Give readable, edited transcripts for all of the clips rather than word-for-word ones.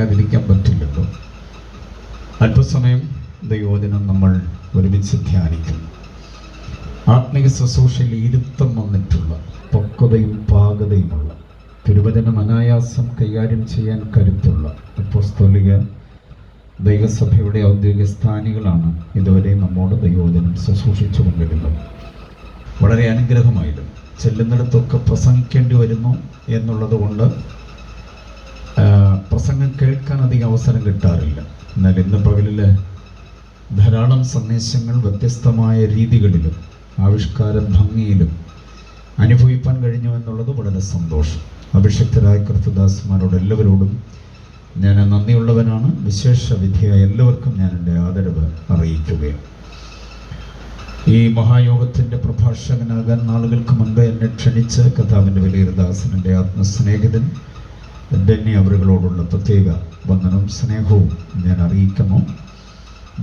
ാതിരിക്കാൻ പറ്റില്ലല്ലോ. അല്പസമയം ദൈവവചനം നമ്മൾ ഒരുമിച്ച് ധ്യാനിക്കുന്നു. ആത്മീയ ശുശ്രൂഷയിൽ ഇരുത്തം വന്നിട്ടുള്ള പക്വതയും പാകതയുമുള്ള തിരുവചനം അനായാസം കൈകാര്യം ചെയ്യാൻ കരുത്തുള്ള അപ്പോസ്തലിക ദൈവസഭയുടെ ഔദ്യോഗിക സ്ഥാനികളാണ് ഇതുവരെ നമ്മോട് ദൈവവചനം ശുശ്രൂഷിച്ചു കൊണ്ടിരുന്നത്. വളരെ അനുഗ്രഹമായിരുന്നു. ചെല്ലുന്നിടത്തൊക്കെ പ്രസംഗിക്കേണ്ടി വരുന്നു എന്നുള്ളത് കൊണ്ട് പ്രസംഗം കേൾക്കാൻ അധികം അവസരം കിട്ടാറില്ല. എന്നാൽ ഇന്ന് പകലിൽ ധാരാളം സന്ദേശങ്ങൾ വ്യത്യസ്തമായ രീതികളിലും ആവിഷ്കാര ഭംഗിയിലും അനുഭവിക്കാൻ കഴിഞ്ഞു എന്നുള്ളത് വളരെ സന്തോഷം. അഭിഷിക്തരായ കർത്തദാസന്മാരോട് എല്ലാവരോടും ഞാൻ നന്ദിയുള്ളവനാണ്. വിശേഷ വിധിയായ എല്ലാവർക്കും ഞാൻ എൻ്റെ ആദരവ് അറിയിക്കുകയാണ്. ഈ മഹായോഗത്തിൻ്റെ പ്രഭാഷകനാകാൻ നാളുകൾക്ക് മുൻപ് എന്നെ ക്ഷണിച്ച് കർത്താവിൻ്റെ വലിയൊരു ദാസൻ, എൻ്റെ ആത്മസ്നേഹിതൻ ഡെന്നി അവരുകളോടുള്ള പ്രത്യേക വന്ദനവും സ്നേഹവും ഞാൻ അറിയിക്കുന്നു.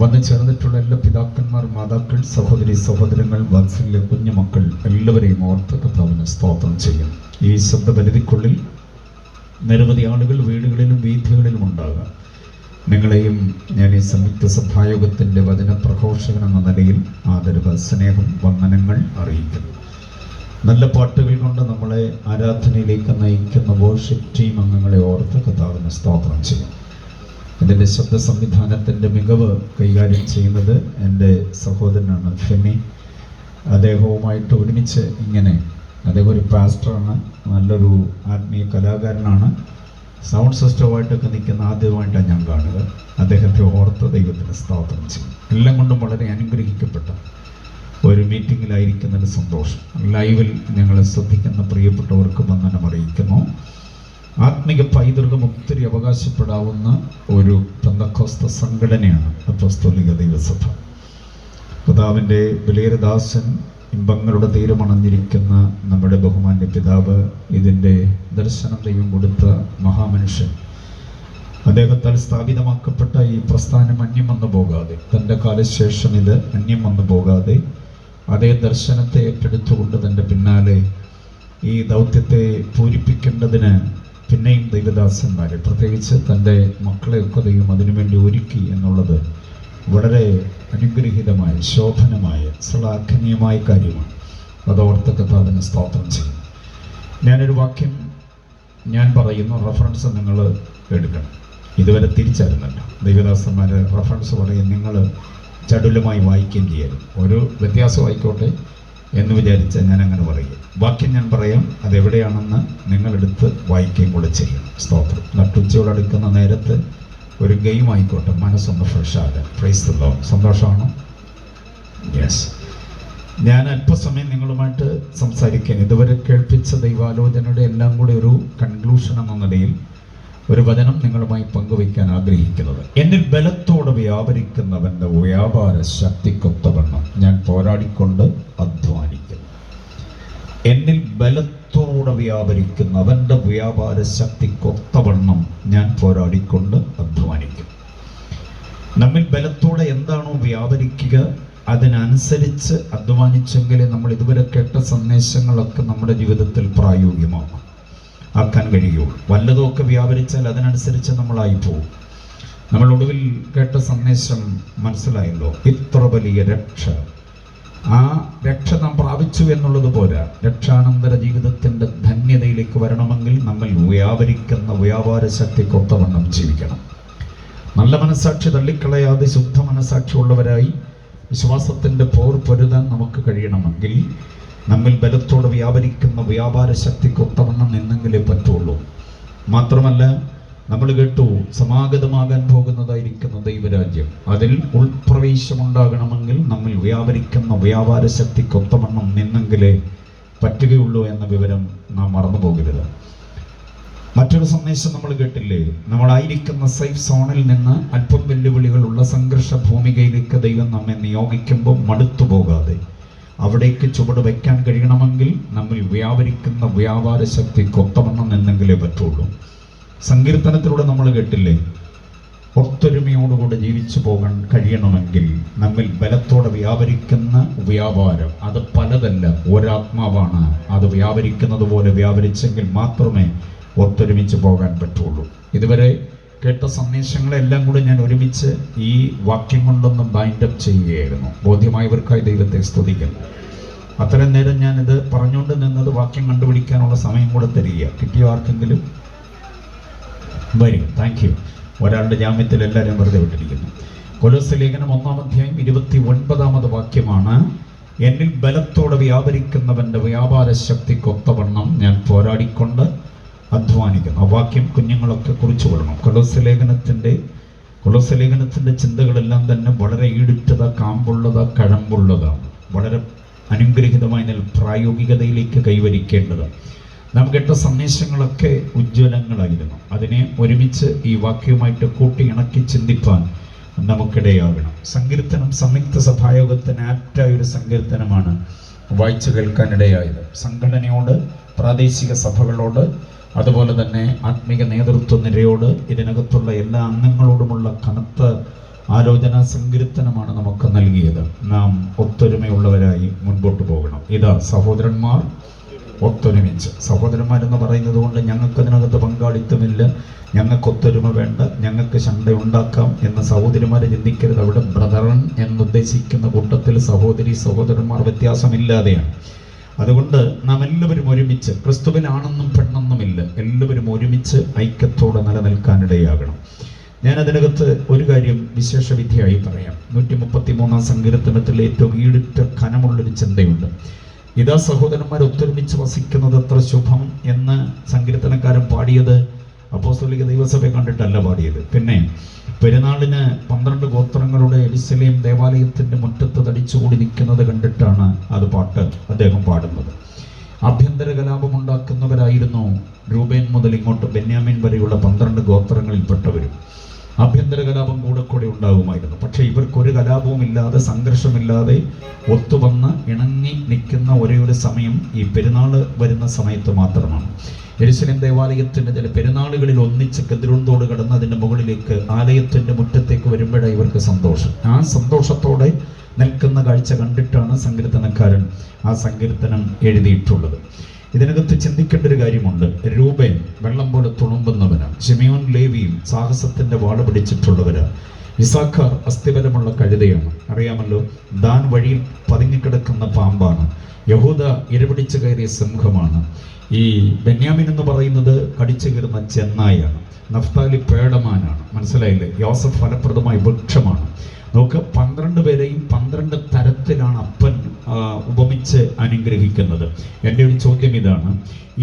വന്നു ചേർന്നിട്ടുള്ള എല്ലാ പിതാക്കന്മാർ, മാതാക്കൾ, സഹോദരി സഹോദരങ്ങൾ, വാത്സല്യ കുഞ്ഞുമക്കൾ എല്ലാവരെയും ഓർത്ത് കർത്താവിനെ സ്തോത്രം ചെയ്യും. ഈ ശബ്ദപരിധിക്കുള്ളിൽ നിരവധി ആളുകൾ വീടുകളിലും വീഥികളിലും ഉണ്ടാകാം. നിങ്ങളെയും ഞാൻ ഈ സംയുക്ത സഭായോഗത്തിൻ്റെ വചന പ്രഘോഷകൻ എന്ന നിലയിൽ ആദരവ്, സ്നേഹം, വന്ദനങ്ങൾ അറിയിക്കുന്നു. നല്ല പാട്ടുകൾ കൊണ്ട് നമ്മളെ ആരാധനയിലേക്ക് നയിക്കുന്ന വർഷിപ്പ് ടീം അംഗങ്ങളെ ഓർത്ത് കർത്താവിനെ സ്തോത്രം ചെയ്യും. ഇതിൻ്റെ ശബ്ദ സംവിധാനത്തിൻ്റെ മികവ് കൈകാര്യം ചെയ്യുന്നത് എൻ്റെ സഹോദരനാണ് ഫെമി. അദ്ദേഹവുമായിട്ട് ഒരുമിച്ച് അദ്ദേഹം ഒരു പാസ്റ്ററാണ്, നല്ലൊരു ആത്മീയ കലാകാരനാണ്. സൗണ്ട് സിസ്റ്റവുമായിട്ടൊക്കെ നിൽക്കുന്ന ആദ്യമായിട്ടാണ് ഞാൻ കാണുക. അദ്ദേഹത്തെ ഓർത്ത് ദൈവത്തിന് സ്തോത്രം ചെയ്യും. എല്ലാം കൊണ്ടും വളരെ അനുഗ്രഹിക്കപ്പെട്ട ഒരു മീറ്റിങ്ങിലായിരിക്കുന്നതിന് സന്തോഷം. ലൈവിൽ ഞങ്ങളെ ശ്രദ്ധിക്കുന്ന പ്രിയപ്പെട്ടവർക്ക് വന്ദനം അറിയിക്കുന്നു. ആത്മിക പൈതൃകം ഒത്തിരി അവകാശപ്പെടാവുന്ന ഒരു പെന്തക്കോസ്ത സംഘടനയാണ് അപ്പോസ്തലിക ദൈവസഭ. കർത്താവിൻ്റെ വലിയൊരു ദാസൻ, ഇമ്പങ്ങളുടെ തീരമണഞ്ഞിരിക്കുന്ന നമ്മുടെ ബഹുമാന്യ പിതാവ്, ഇതിൻ്റെ ദർശനം ദൈവം കൊടുത്ത മഹാമനുഷ്യൻ, അദ്ദേഹത്താൽ സ്ഥാപിതമാക്കപ്പെട്ട ഈ പ്രസ്ഥാനം അന്യം വന്നു പോകാതെ, തൻ്റെ കാലശേഷം ഇത് അന്യം വന്നു പോകാതെ അതേ ദർശനത്തെ ഏറ്റെടുത്തുകൊണ്ട് തൻ്റെ പിന്നാലെ ഈ ദൗത്യത്തെ പൂരിപ്പിക്കേണ്ടതിന് പിന്നെയും ദൈവദാസന്മാരെ, പ്രത്യേകിച്ച് തൻ്റെ മക്കളെയൊക്കെ ദൈവം അതിനുവേണ്ടി ഒരുക്കി എന്നുള്ളത് വളരെ അനുഗ്രഹീതമായ, ശോഭനമായ, ശ്ലാഘനീയമായ കാര്യമാണ്. അതോർത്ത് കർത്താവിനെ സ്തോത്രം ചെയ്യും. ഞാനൊരു വാക്യം പറയുന്നു, റെഫറൻസ് നിങ്ങൾ എടുക്കണം. ഇതുവരെ തിരിച്ചായിരുന്നല്ലോ ദൈവദാസന്മാർ റെഫറൻസ് പറയും, നിങ്ങൾ ചടുലമായി വായിക്കുകയും ചെയ്യരുത്. ഒരു വ്യത്യാസമായിക്കോട്ടെ എന്ന് വിചാരിച്ചാൽ ഞാൻ അങ്ങനെ പറയും. വാക്യം ഞാൻ പറയാം, അതെവിടെയാണെന്ന് നിങ്ങളെടുത്ത് വായിക്കുകയും കൂടെ ചെയ്യണം. സ്തോത്രം. നട്ടുച്ചയോടടുക്കുന്ന നേരത്ത് ഒരു ഗെയിം ആയിക്കോട്ടെ, മനസ്സൊന്ന് ഫ്രഷാകാൻ. Praise the lord. സന്തോഷമാണോ? യെസ്. ഞാൻ അല്പസമയം നിങ്ങളുമായിട്ട് സംസാരിക്കാൻ, ഇതുവരെ കേൾപ്പിച്ച ദൈവാലോചനയുടെ എല്ലാം കൂടി ഒരു കൺക്ലൂഷൻ എന്ന നിലയിൽ ഒരു വചനം നിങ്ങളുമായി പങ്കുവയ്ക്കാൻ ആഗ്രഹിക്കുന്നത്. എന്നിൽ ബലത്തോടെ വ്യാപരിക്കുന്നവൻ്റെ വ്യാപാര ശക്തിക്കൊത്തവണ്ണം ഞാൻ പോരാടിക്കൊണ്ട് അധ്വാനിക്കുന്നു. എന്നിൽ ബലത്തോടെ വ്യാപരിക്കുന്നവൻ്റെ വ്യാപാര ശക്തിക്കൊത്തവണ്ണം ഞാൻ പോരാടിക്കൊണ്ട് അധ്വാനിക്കും. നമ്മിൽ ബലത്തോടെ എന്താണോ വ്യാപരിക്കുക അതിനനുസരിച്ച് അധ്വാനിച്ചെങ്കിലേ നമ്മൾ ഇതുവരെ കേട്ട സന്ദേശങ്ങളൊക്കെ നമ്മുടെ ജീവിതത്തിൽ ആക്കാൻ കഴിയുള്ളൂ. വല്ലതുമൊക്കെ വ്യാപരിച്ചാൽ അതിനനുസരിച്ച് നമ്മളായി പോകും. നമ്മൾ ഒടുവിൽ കേട്ട സന്ദേശം മനസ്സിലായല്ലോ, ഇത്ര വലിയ രക്ഷ. ആ രക്ഷ നാം പ്രാപിച്ചു എന്നുള്ളത് പോരാ, രക്ഷാനന്തര ജീവിതത്തിൻ്റെ ധന്യതയിലേക്ക് വരണമെങ്കിൽ നമ്മൾ വ്യാപരിക്കുന്ന വ്യാപാര ശക്തിക്കൊത്തവണ്ണം ജീവിക്കണം. നല്ല മനസ്സാക്ഷി തള്ളിക്കളയാതെ ശുദ്ധ മനസ്സാക്ഷിയുള്ളവരായി വിശ്വാസത്തിൻ്റെ പോർ പൊരുതാൻ നമുക്ക് കഴിയണമെങ്കിൽ നമ്മിൽ ബലത്തോടെ വ്യാപരിക്കുന്ന വ്യാപാര ശക്തിക്കൊത്തവണ്ണം നിന്നെങ്കിലേ പറ്റുള്ളൂ. മാത്രമല്ല, നമ്മൾ കേട്ടു, സമാഗതമാകാൻ പോകുന്നതായിരിക്കുന്ന ദൈവരാജ്യം, അതിൽ ഉൾപ്രവേശമുണ്ടാകണമെങ്കിൽ നമ്മിൽ വ്യാപരിക്കുന്ന വ്യാപാര ശക്തിക്കൊത്തവണ്ണം നിന്നെങ്കിലേ പറ്റുകയുള്ളൂ എന്ന വിവരം നാം മറന്നു പോകരുത്. മറ്റൊരു സന്ദേശം നമ്മൾ കേട്ടില്ലേ, നമ്മളായിരിക്കുന്ന സേഫ് സോണിൽ നിന്ന് അല്പം വെല്ലുവിളികളുള്ള സംഘർഷ ഭൂമികയിലേക്ക് ദൈവം നമ്മെ നിയോഗിക്കുമ്പോൾ മടുത്തു പോകാതെ അവിടേക്ക് ചുവട് വയ്ക്കാൻ കഴിയണമെങ്കിൽ നമ്മിൽ വ്യാപരിക്കുന്ന വ്യാപാര ശക്തിക്കൊത്തവണ്ണം നിന്നെങ്കിലേ പറ്റുള്ളൂ. സങ്കീർത്തനത്തിലൂടെ നമ്മൾ കേട്ടില്ലേ, ഒത്തൊരുമയോടുകൂടെ ജീവിച്ചു പോകാൻ കഴിയണമെങ്കിൽ നമ്മിൽ ബലത്തോടെ വ്യാപരിക്കുന്ന വ്യാപാരം, അത് പലതല്ല, ഒരാത്മാവാണ്. അത് വ്യാപരിക്കുന്നത് പോലെ വ്യാപരിച്ചെങ്കിൽ മാത്രമേ ഒത്തൊരുമിച്ച് പോകാൻ പറ്റുള്ളൂ. ഇതുവരെ കേട്ട സന്ദേശങ്ങളെല്ലാം കൂടി ഞാൻ ഒരുമിച്ച് ഈ വാക്യം കൊണ്ടൊന്ന് ബൈൻഡപ്പ് ചെയ്യുകയായിരുന്നു. ബോധ്യമായവർക്കായി ദൈവത്തെ സ്തുതിക്കുന്നു. അത്രയും നേരം ഞാനിത് പറഞ്ഞുകൊണ്ട് നിന്നത് വാക്യം കണ്ടുപിടിക്കാനുള്ള സമയം കൂടെ തരിക. കിട്ടിയോ ആർക്കെങ്കിലും? വരും. Thank you. ഒരാളുടെ ജാമ്യത്തിൽ എല്ലാവരും വെറുതെ വിട്ടിരിക്കുന്നു. കൊലോസ്യ ലേഖനം 1-ാം അധ്യായം 29-ാമത് വാക്യമാണ്: എന്നിൽ ബലത്തോടെ വ്യാപരിക്കുന്നവന്റെ വ്യാപാര ശക്തിക്കൊത്തവണ്ണം ഞാൻ പോരാടിക്കൊണ്ട് അധ്വാനിക്കുന്നു. ആ വാക്യം കുഞ്ഞുങ്ങളൊക്കെ കുറിച്ചുകൊള്ളണം. കൊലോസ്യ ലേഖനത്തിൻ്റെ ചിന്തകളെല്ലാം തന്നെ വളരെ ഈടുറ്റത, കാമ്പുള്ളത, കഴമ്പുള്ളതാണ്. വളരെ അനുഗ്രഹീതമായി പ്രായോഗികതയിലേക്ക് കൈവരിക്കേണ്ടത്. നാം കേട്ട സന്ദേശങ്ങളൊക്കെ ഉജ്ജ്വലങ്ങളായിരുന്നു. അതിനെ ഒരുമിച്ച് ഈ വാക്യവുമായിട്ട് കൂട്ടി ഇണക്കി ചിന്തിപ്പാൻ നമുക്കിടയാകണം. സങ്കീർത്തനം സംയുക്ത സഭായോഗത്തിന് ആപ്റ്റായ ഒരു സങ്കീർത്തനമാണ് വായിച്ചു കേൾക്കാനിടയായത്. സംഘടനയോട്, പ്രാദേശിക സഭകളോട്, അതുപോലെ തന്നെ ആത്മീക നേതൃത്വ നിരയോട്, ഇതിനകത്തുള്ള എല്ലാ അംഗങ്ങളോടുമുള്ള കനത്ത ആലോചന സങ്കീർത്തനമാണ് നമുക്ക് നൽകിയത്. നാം ഒത്തൊരുമയുള്ളവരായി മുൻപോട്ട് പോകണം. ഇതാ സഹോദരന്മാർ ഒത്തൊരുമിച്ച്. സഹോദരന്മാരെന്ന് പറയുന്നത് കൊണ്ട് ഞങ്ങൾക്ക് അതിനകത്ത് പങ്കാളിത്തമില്ല, ഞങ്ങൾക്ക് ഒത്തൊരുമ വേണ്ട, ഞങ്ങൾക്ക് ശണ്ട ഉണ്ടാക്കാം എന്ന് സഹോദരിമാരെ ചിന്തിക്കരുത്. അവിടെ ബ്രദറൻ എന്നുദ്ദേശിക്കുന്ന കൂട്ടത്തിൽ സഹോദരന്മാർ വ്യത്യാസമില്ലാതെയാണ്. അതുകൊണ്ട് നാം എല്ലാവരും ഒരുമിച്ച്, ക്രിസ്തുവിനാണെന്നും പെണ്ണെന്നുമില്ല, എല്ലാവരും ഒരുമിച്ച് ഐക്യത്തോടെ നിലനിൽക്കാനിടയാകണം. ഞാൻ അതിനകത്ത് ഒരു കാര്യം വിശേഷ വിധിയായി പറയാം. 133-ാം സങ്കീർത്തനത്തിൽ ഏറ്റവും ഈടുറ്റ കനമുള്ളൊരു ചിന്തയുണ്ട്. ഇതാ സഹോദരന്മാർ ഒത്തൊരുമിച്ച് വസിക്കുന്നത് എത്ര ശുഭം എന്ന് സങ്കീർത്തനക്കാരൻ പാടിയത് അപ്പോസ്തലിക ദൈവസഭയെ കണ്ടിട്ടല്ല പാടിയത്. പിന്നെ പെരുന്നാളിന് 12 ഗോത്രങ്ങളുടെ യെരൂശലേം ദേവാലയത്തിൻ്റെ മുറ്റത്ത് തടിച്ചുകൂടി നിൽക്കുന്നത് കണ്ടിട്ടാണ് അത് പാട്ട് അദ്ദേഹം പാടുന്നത്. ആഭ്യന്തര കലാപമുണ്ടാക്കുന്നവരായിരുന്നു രൂബേൻ മുതൽ ഇങ്ങോട്ട് ബെന്യാമിൻ വരെയുള്ള 12 ഗോത്രങ്ങളിൽപ്പെട്ടവരും. ആഭ്യന്തര കലാപം കൂടെ ഉണ്ടാകുമായിരുന്നു. പക്ഷേ ഇവർക്കൊരു കലാപവും ഇല്ലാതെ, സംഘർഷമില്ലാതെ ഒത്തുവന്ന് ഇണങ്ങി നിൽക്കുന്ന ഒരേ ഒരു സമയം ഈ പെരുന്നാൾ വരുന്ന സമയത്ത് മാത്രമാണ്. യെരൂശലേം ദേവാലയത്തിൻ്റെ ചില പെരുന്നാളുകളിൽ ഒന്നിച്ച് കെദ്രോൻതോട് കടന്ന് അതിൻ്റെ മുകളിലേക്ക് ആലയത്തിൻ്റെ മുറ്റത്തേക്ക് വരുമ്പോഴാണ് ഇവർക്ക് സന്തോഷം. ആ സന്തോഷത്തോടെ നിൽക്കുന്ന കാഴ്ച കണ്ടിട്ടാണ് സങ്കീർത്തനക്കാരൻ ആ സങ്കീർത്തനം എഴുതിയിട്ടുള്ളത്. ഇതിനകത്ത് ചിന്തിക്കേണ്ട ഒരു കാര്യമുണ്ട്. രൂബേൻ വെള്ളം പോലെ തുളുമ്പുന്നവനാണ്. ശിമെയോൻ, ലേവിയും സാഹസത്തിൻ്റെ വാള പിടിച്ചിട്ടുള്ളവരാണ്. ഇസാഖാർ അസ്ഥിബലമുള്ള കഴുതയാണ്, അറിയാമല്ലോ. ദാൻ വഴിയിൽ പതുങ്ങിക്കിടക്കുന്ന പാമ്പാണ്. യഹൂദ ഇരപിടിച്ച് കയറിയ സിംഹമാണ്. ഈ ബെന്യാമിൻ എന്ന് പറയുന്നത് കടിച്ചു കയറുന്ന ചെന്നായാണ്. നഫ്താലി പേടമാനാണ്. മനസ്സിലായില്ലേ? യോസഫ് ഫലപ്രദമായ വൃക്ഷമാണ്. നമുക്ക് 12 പേരെയും 12 തരത്തിലാണ് അപ്പൻ ഉപമിച്ച് അനുഗ്രഹിക്കുന്നത്. എൻ്റെ ഒരു ചോദ്യം ഇതാണ്: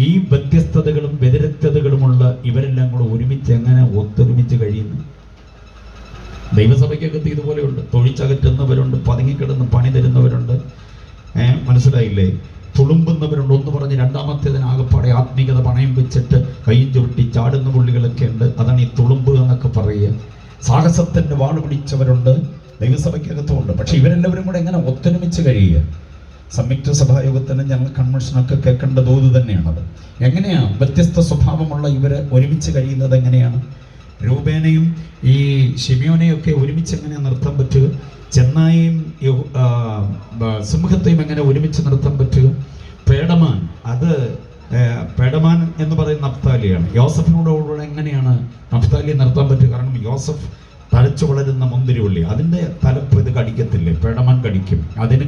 ഈ വ്യത്യസ്തതകളും വ്യതിരിക്തതകളുമുള്ള ഇവരെല്ലാം കൂടെ ഒരുമിച്ച് എങ്ങനെ ഒത്തൊരുമിച്ച് കഴിയുന്നു? ദൈവസഭയ്ക്കകത്ത് ഇതുപോലെയുണ്ട്. തൊഴിച്ചകറ്റുന്നവരുണ്ട്, പതുങ്ങിക്കിടന്ന് പണി തരുന്നവരുണ്ട്. മനസ്സിലായില്ലേ? തുളുമ്പുന്നവരുണ്ട്. ഒന്ന് പറഞ്ഞ് രണ്ടാമത്തേതിനാകെപ്പാടെ ആത്മീയത പണയം വെച്ചിട്ട് കയ്യും ചുരുട്ടി ചാടുന്ന പുള്ളികളൊക്കെ ഉണ്ട്. അതാണ് ഈ തുളുമ്പ് എന്നൊക്കെ പറയുക. സാഹസത്തിൻ്റെ വാള് പിടിച്ചവരുണ്ട്, ദൈവസഭയ്ക്കകത്തുമുണ്ട്. പക്ഷെ ഇവരെല്ലാവരും കൂടെ എങ്ങനെ ഒത്തൊരുമിച്ച് കഴിയുക? സംയുക്ത സഭായോഗത്തിന് ഞങ്ങൾ കൺവെൻഷനൊക്കെ കേൾക്കേണ്ട തോത് തന്നെയാണത്. എങ്ങനെയാണ് വ്യത്യസ്ത സ്വഭാവമുള്ള ഇവർ ഒരുമിച്ച് കഴിയുന്നത്? എങ്ങനെയാണ്? രൂബേനെയും ഈ ശിമെയോനെയും ഒക്കെ ഒരുമിച്ച് എങ്ങനെ നിർത്താൻ പറ്റുക? ചെന്നായും സിംഹത്തെയും എങ്ങനെ ഒരുമിച്ച് നിർത്താൻ പറ്റുക? പേടമാൻ, അത് പേടമാൻ എന്ന് പറയുന്ന നഫ്താലിയാണ്. യോസഫിനോടുകൂടെ എങ്ങനെയാണ് നഫ്താലിയെ നിർത്താൻ പറ്റുക? കാരണം യോസഫ് തഴച്ചു വളരുന്ന മുന്തിരിവള്ളി, അതിൻ്റെ തലപ്പ് ഇത് കടിക്കത്തില്ലേ? പേടമാൻ കടിക്കും. അതിന്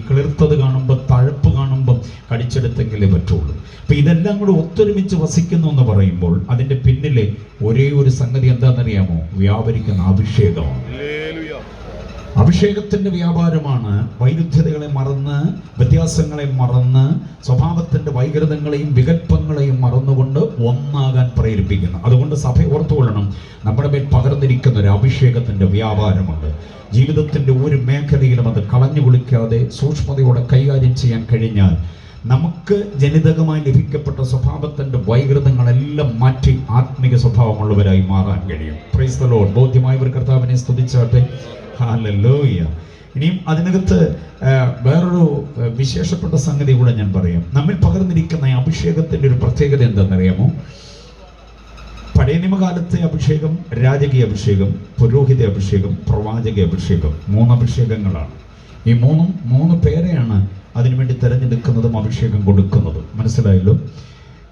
കിളിർത്തത് കാണുമ്പോൾ, തഴപ്പ് കാണുമ്പോൾ കടിച്ചെടുത്തെങ്കിലേ പറ്റുള്ളൂ. അപ്പം ഇതെല്ലാം കൂടി ഒത്തൊരുമിച്ച് വസിക്കുന്നു എന്ന് പറയുമ്പോൾ അതിൻ്റെ പിന്നിലെ ഒരേ ഒരു സംഗതി എന്താണെന്നറിയാമോ? വ്യാപരിക്കുന്ന അഭിഷേകമാണ്. അഭിഷേകത്തിൻ്റെ വ്യാപാരമാണ്. വൈരുദ്ധ്യതകളെ മറന്ന്, വ്യത്യാസങ്ങളെ മറന്ന്, സ്വഭാവത്തിൻ്റെ വൈകൃതങ്ങളെയും വികല്പങ്ങളെയും മറന്നുകൊണ്ട് ഒന്നാകാൻ പ്രേരിപ്പിക്കുന്നു. അതുകൊണ്ട് സഭ ഓർത്തുകൊള്ളണം, നമ്മുടെ മേൽ പകർന്നിരിക്കുന്ന ഒരു അഭിഷേകത്തിൻ്റെ വ്യാപാരമുണ്ട്. ജീവിതത്തിൻ്റെ ഒരു മേഖലയിലും അത് കളഞ്ഞു കുളിക്കാതെ സൂക്ഷ്മതയോടെ കൈകാര്യം ചെയ്യാൻ കഴിഞ്ഞാൽ നമുക്ക് ജനിതകമായി ലഭിക്കപ്പെട്ട സ്വഭാവത്തിൻ്റെ വൈകൃതങ്ങളെല്ലാം മാറ്റി ആത്മിക സ്വഭാവമുള്ളവരായി മാറാൻ കഴിയും. Price the Lord. ബോധ്യമായവർ കർത്താവിനെ സ്തുതിച്ചാട്ടെ. ഹല്ലേലൂയ. ഇനിയും അതിനകത്ത് വേറൊരു വിശേഷപ്പെട്ട സംഗതി കൂടെ ഞാൻ പറയാം. നമ്മിൽ പകർന്നിരിക്കുന്ന അഭിഷേകത്തിൻ്റെ ഒരു പ്രത്യേകത എന്താണെന്നറിയാമോ? പഴയ നിയമകാലത്തെ അഭിഷേകം രാജകീയ അഭിഷേകം, പുരോഹിത അഭിഷേകം, പ്രവാചക അഭിഷേകം. 3 അഭിഷേകങ്ങളാണ്. ഈ മൂന്ന് പേരെയാണ് അതിനുവേണ്ടി തിരഞ്ഞെടുക്കുന്നതും അഭിഷേകം കൊടുക്കുന്നതും. മനസ്സിലായല്ലോ?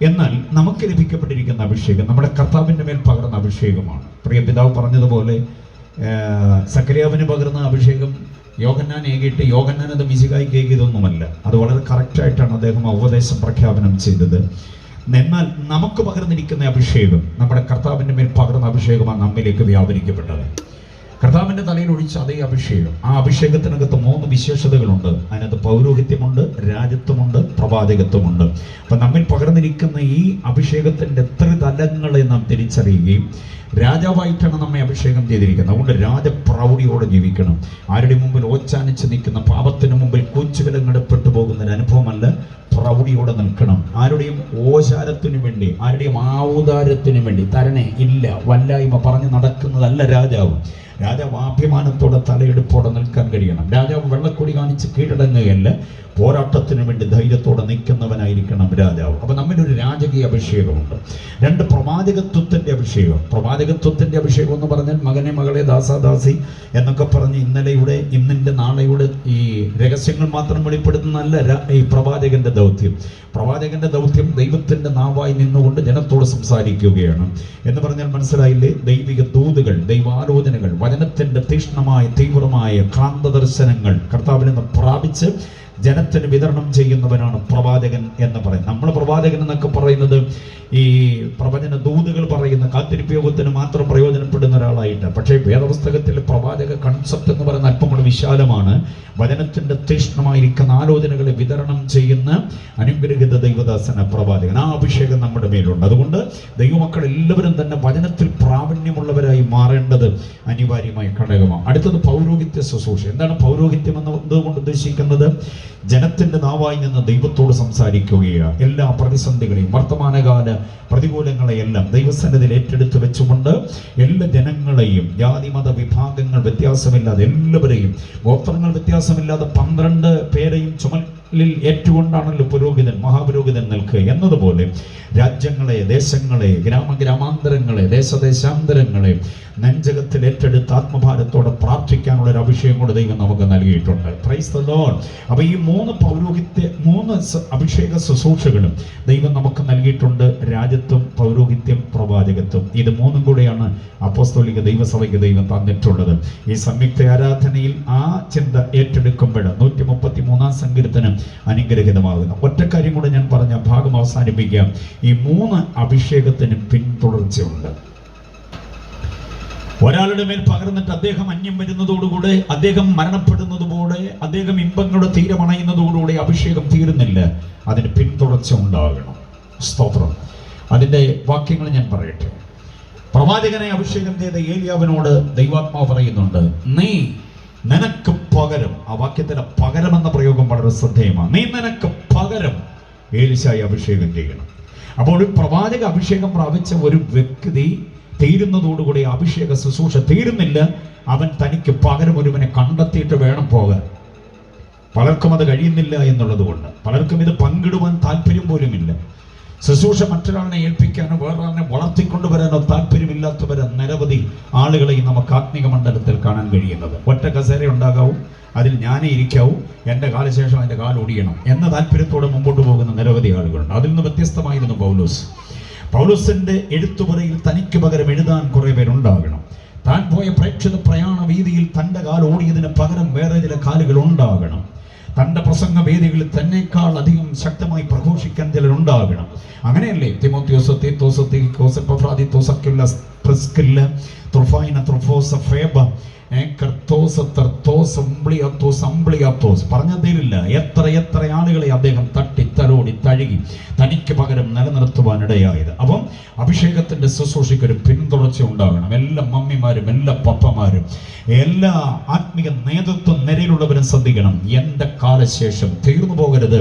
എന്നാൽ നമുക്ക് ലഭിക്കപ്പെട്ടിരിക്കുന്ന അഭിഷേകം നമ്മുടെ കർത്താവിൻ്റെ മേൽ പകർന്ന അഭിഷേകമാണ്. പ്രിയ പിതാവ് പറഞ്ഞതുപോലെ സക്കറിയാവിന് പകർന്ന അഭിഷേകം യോഹന്നാൻ ഏകിയിട്ട് യോഹന്നാൻ അത് മിശിഹായ്ക്ക് ഏകിയതൊന്നുമല്ല. അത് വളരെ കറക്റ്റായിട്ടാണ് അദ്ദേഹം ഉപദേശം പ്രഖ്യാപനം ചെയ്തത്. എന്നാൽ നമുക്ക് പകർന്നിരിക്കുന്ന അഭിഷേകം നമ്മുടെ കർത്താവിൻ്റെ മേൽ പകർന്ന അഭിഷേകമാണ് നമ്മിലേക്ക് വ്യാപരിക്കപ്പെട്ടത്. കർത്താവിൻ്റെ തലയിൽ ഒഴിച്ച അതേ അഭിഷേകം. ആ അഭിഷേകത്തിനകത്ത് 3 വിശേഷതകളുണ്ട്. അതിനകത്ത് പൗരോഹിത്യമുണ്ട്, രാജത്വമുണ്ട്, പ്രവാചകത്വമുണ്ട്. അപ്പം നമ്മിൽ പകർന്നിരിക്കുന്ന ഈ അഭിഷേകത്തിൻ്റെ തലങ്ങളെ നാം തിരിച്ചറിയുകയും രാജാവായിട്ടാണ് നമ്മെ അഭിഷേകം ചെയ്തിരിക്കുന്നത്. അതുകൊണ്ട് രാജപ്രൗഢിയോടെ ജീവിക്കണം. ആരുടെ മുമ്പിൽ ഓച്ചാനിച്ച് നിൽക്കുന്ന, പാപത്തിന് മുമ്പിൽ കൂച്ചുവിലങ്ങടപ്പെട്ടു പോകുന്ന ഒരു അനുഭവമല്ല. പ്രൗഢിയോടെ നിൽക്കണം. ആരുടെയും ഓശാരത്തിനു വേണ്ടി, ആരുടെയും ഔദാര്യത്തിനു വേണ്ടി തരണേ ഇല്ല വല്ലായ്മ പറഞ്ഞ് നടക്കുന്നതല്ല രാജാവ്. രാജാവ് അഭിമാനത്തോടെ തലയെടുപ്പോടെ നിൽക്കാൻ കഴിയണം. രാജാവ് വെള്ളക്കൊടി കാണിച്ച് കീഴടങ്ങുകയല്ല, പോരാട്ടത്തിന് വേണ്ടി ധൈര്യത്തോടെ നിൽക്കുന്നവനായിരിക്കണം രാജാവ്. അപ്പം നമ്മിലൊരു രാജകീയ അഭിഷേകമുണ്ട്. 2 പ്രവാചകത്വത്തിൻ്റെ അഭിഷേകം. പ്രവാചകത്വത്തിൻ്റെ അഭിഷേകം എന്ന് പറഞ്ഞാൽ മകനെ മകളെ ദാസാദാസി എന്നൊക്കെ പറഞ്ഞ് ഇന്നലെയുടെ ഇന്നിൻ്റെ നാളെയുടെ ഈ രഹസ്യങ്ങൾ മാത്രം വെളിപ്പെടുത്തുന്നതല്ല ഈ പ്രവാചകന്റെ ദൗത്യം. പ്രവാചകന്റെ ദൗത്യം ദൈവത്തിൻ്റെ നാവായി നിന്നുകൊണ്ട് ജനത്തോട് സംസാരിക്കുകയാണ് എന്ന് പറഞ്ഞാൽ മനസ്സിലായില്ലേ? ദൈവിക ദൂതുകൾ, ദൈവാലോചനകൾ, വചനത്തിൻ്റെ തീക്ഷ്ണമായ തീവ്രമായ ക്രാന്തദർശനങ്ങൾ കർത്താവിൽ നിന്ന് പ്രാപിച്ച് ജനത്തിന് വിതരണം ചെയ്യുന്നവനാണ് പ്രവാചകൻ എന്ന് പറയും. നമ്മൾ പ്രവാചകൻ എന്നൊക്കെ പറയുന്നത് ഈ പ്രവചന ദൂതുകൾ പറയുന്ന കാത്തിരിപ്പ് യോഗത്തിന് മാത്രം പ്രയോജനപ്പെടുന്ന ഒരാളായിട്ട്. പക്ഷേ വേദപുസ്തകത്തിൽ പ്രവാചക കൺസെപ്റ്റ് എന്ന് പറയുന്ന അല്പം കൂടെ വിശാലമാണ്. വചനത്തിൻ്റെ തീക്ഷ്ണമായിരിക്കുന്ന ആലോചനകളെ വിതരണം ചെയ്യുന്ന അനുഗ്രഹിത ദൈവദാസന പ്രവാചകൻ. ആ അഭിഷേകം നമ്മുടെ മേലുണ്ട്. അതുകൊണ്ട് ദൈവമക്കൾ എല്ലാവരും തന്നെ വചനത്തിൽ പ്രാവീണ്യമുള്ളവരായി മാറേണ്ടത് അനിവാര്യമായ ഘടകമാണ്. അടുത്തത് പൗരോഹിത്യ ശുശ്രൂഷ. എന്താണ് പൗരോഹിത്യം എന്നതുകൊണ്ട് ഉദ്ദേശിക്കുന്നത്? ജനത്തിന്റെ നാവായി നിന്ന് ദൈവത്തോട് സംസാരിക്കുകയാണ്. എല്ലാ പ്രതിസന്ധികളെയും വർത്തമാനകാല പ്രതികൂലങ്ങളെയെല്ലാം ദൈവസന്നിധിയിൽ ഏറ്റെടുത്ത് വെച്ചുകൊണ്ട് എല്ലാ ജനങ്ങളെയും, ജാതിമത വിഭാഗങ്ങൾ വ്യത്യാസമില്ലാതെ എല്ലാവരെയും, ഗോത്രങ്ങൾ വ്യത്യാസമില്ലാതെ 12 പേരെയും ചുമലിൽ ഏറ്റുകൊണ്ടാണല്ലോ പുരോഹിതൻ, മഹാപുരോഹിതൻ നിൽക്കുക. എന്നതുപോലെ രാജ്യങ്ങളെ, ദേശങ്ങളെ, ഗ്രാമാന്തരങ്ങളെ, ദേശദേശാന്തരങ്ങളെ നെഞ്ചകത്തിൽ ഏറ്റെടുത്ത് ആത്മഭാരത്തോടെ പ്രാർത്ഥിക്കാനുള്ള ഒരു അഭിഷേകം കൂടെ ദൈവം നമുക്ക് നൽകിയിട്ടുണ്ട്. Price the Lord. അപ്പോൾ ഈ 3 അഭിഷേക ശുശ്രൂഷകളും ദൈവം നമുക്ക് നൽകിയിട്ടുണ്ട്. രാജത്വം, പൗരോഹിത്യം, പ്രവാചകത്വം. ഇത് 3 കൂടെയാണ് അപ്പോസ്തോലിക ദൈവസഭയ്ക്ക് ദൈവം തന്നിട്ടുള്ളത്. ഈ സംയുക്ത ആരാധനയിൽ ആ ചിന്ത ഏറ്റെടുക്കുമ്പോൾ 133 സങ്കീർത്തനം അനുഗ്രഹിതമാകുന്നു. ഒറ്റ കാര്യം കൂടെ ഞാൻ പറഞ്ഞ ഭാഗം അവസാനിപ്പിക്കാം. ഈ 3 അഭിഷേകത്തിന് പിന്തുടർച്ചയുണ്ട്. ഒരാളുടെ മേൽ പകർന്നിട്ട് അദ്ദേഹം അന്യം വരുന്നതോടുകൂടെ, അദ്ദേഹം മരണപ്പെടുന്നതുപോലെ, അദ്ദേഹം ഇമ്പങ്ങളുടെ തീരമണയുന്നതോടുകൂടെ അഭിഷേകം തീരുന്നില്ല. അതിന് പിന്തുടർച്ച ഉണ്ടാകണം. സ്തോത്രം. അതിൻ്റെ വാക്യങ്ങൾ ഞാൻ പറയട്ടെ. പ്രവാചകനെ അഭിഷേകം ചെയ്ത ഏലിയാവിനോട് ദൈവാത്മാവ് പറയുന്നുണ്ട്, നിനക്ക് പകരം. ആ വാക്യത്തിലെ പകരം എന്ന പ്രയോഗം വളരെ ശ്രദ്ധേയമാണ്. നിനക്ക് പകരം ഏലിശായി അഭിഷേകം ചെയ്യണം. അപ്പോൾ ഒരു പ്രവാചക അഭിഷേകം പ്രാപിച്ച ഒരു വ്യക്തി തീരുന്നതോടുകൂടി അഭിഷേക ശുശ്രൂഷ തീരുന്നില്ല. അവൻ തനിക്ക് പകരം ഒരുവനെ കണ്ടെത്തിയിട്ട് വേണം പോകാൻ. പലർക്കും അത് കഴിയുന്നില്ല എന്നുള്ളത് കൊണ്ട് പലർക്കും ഇത് പങ്കിടുവാൻ താല്പര്യം പോലുമില്ല. ശുശ്രൂഷ മറ്റൊരാളിനെ ഏൽപ്പിക്കാനോ വേറൊരാളിനെ വളർത്തിക്കൊണ്ടുവരാനോ താല്പര്യമില്ലാത്തവരെ നിരവധി ആളുകളെ നമുക്ക് ആത്മീക മണ്ഡലത്തിൽ കാണാൻ കഴിയുന്നത്. ഒറ്റ കസേര ഉണ്ടാകാവും, അതിൽ ഞാനേ ഇരിക്കാവൂ, എൻ്റെ കാലശേഷം എൻ്റെ കാലൊടിയണം എന്ന താല്പര്യത്തോടെ മുമ്പോട്ട് പോകുന്ന നിരവധി ആളുകളുണ്ട്. അതിൽ നിന്ന് വ്യത്യസ്തമായിരുന്നു പൗലോസിന്റെ എഴുത്തുപുറയിൽ തനിക്ക് പകരം എഴുതാൻ കുറെ പേരുണ്ടാകണം. താൻ പോയ പ്രേക്ഷിത പ്രയാണ വീതിയിൽ തൻ്റെ കാൽ ഓടിയതിന് പകരം വേറെ ചില കാലുകൾ ഉണ്ടാകണം. തൻ്റെ പ്രസംഗ വേദികളിൽ തന്നെക്കാൾ അധികം ശക്തമായി പ്രഘോഷിക്കാൻ ചിലരുണ്ടാകണം. അങ്ങനെയല്ലേ തിമോത്തിയോസ്, തീത്തോസ്, തിഖിക്കോസ്, പറഞ്ഞ തീരില്ല. എത്ര ആളുകളെ അദ്ദേഹം തട്ടി തലോടി തഴുകി തനിക്ക് പകരം നിലനിർത്തുവാനിടയായത്. അപ്പം അഭിഷേകത്തിന്റെ ശുശ്രൂഷയ്ക്ക് ഒരു പിന്തുടർച്ച ഉണ്ടാകണം. എല്ലാ മമ്മിമാരും, എല്ലാ പപ്പമാരും, എല്ലാ ആത്മീയ നേതൃത്വ നിരയിലുള്ളവരും ശ്രദ്ധിക്കണം. എൻ്റെ കാലശേഷം തീർന്നു പോകരുത്.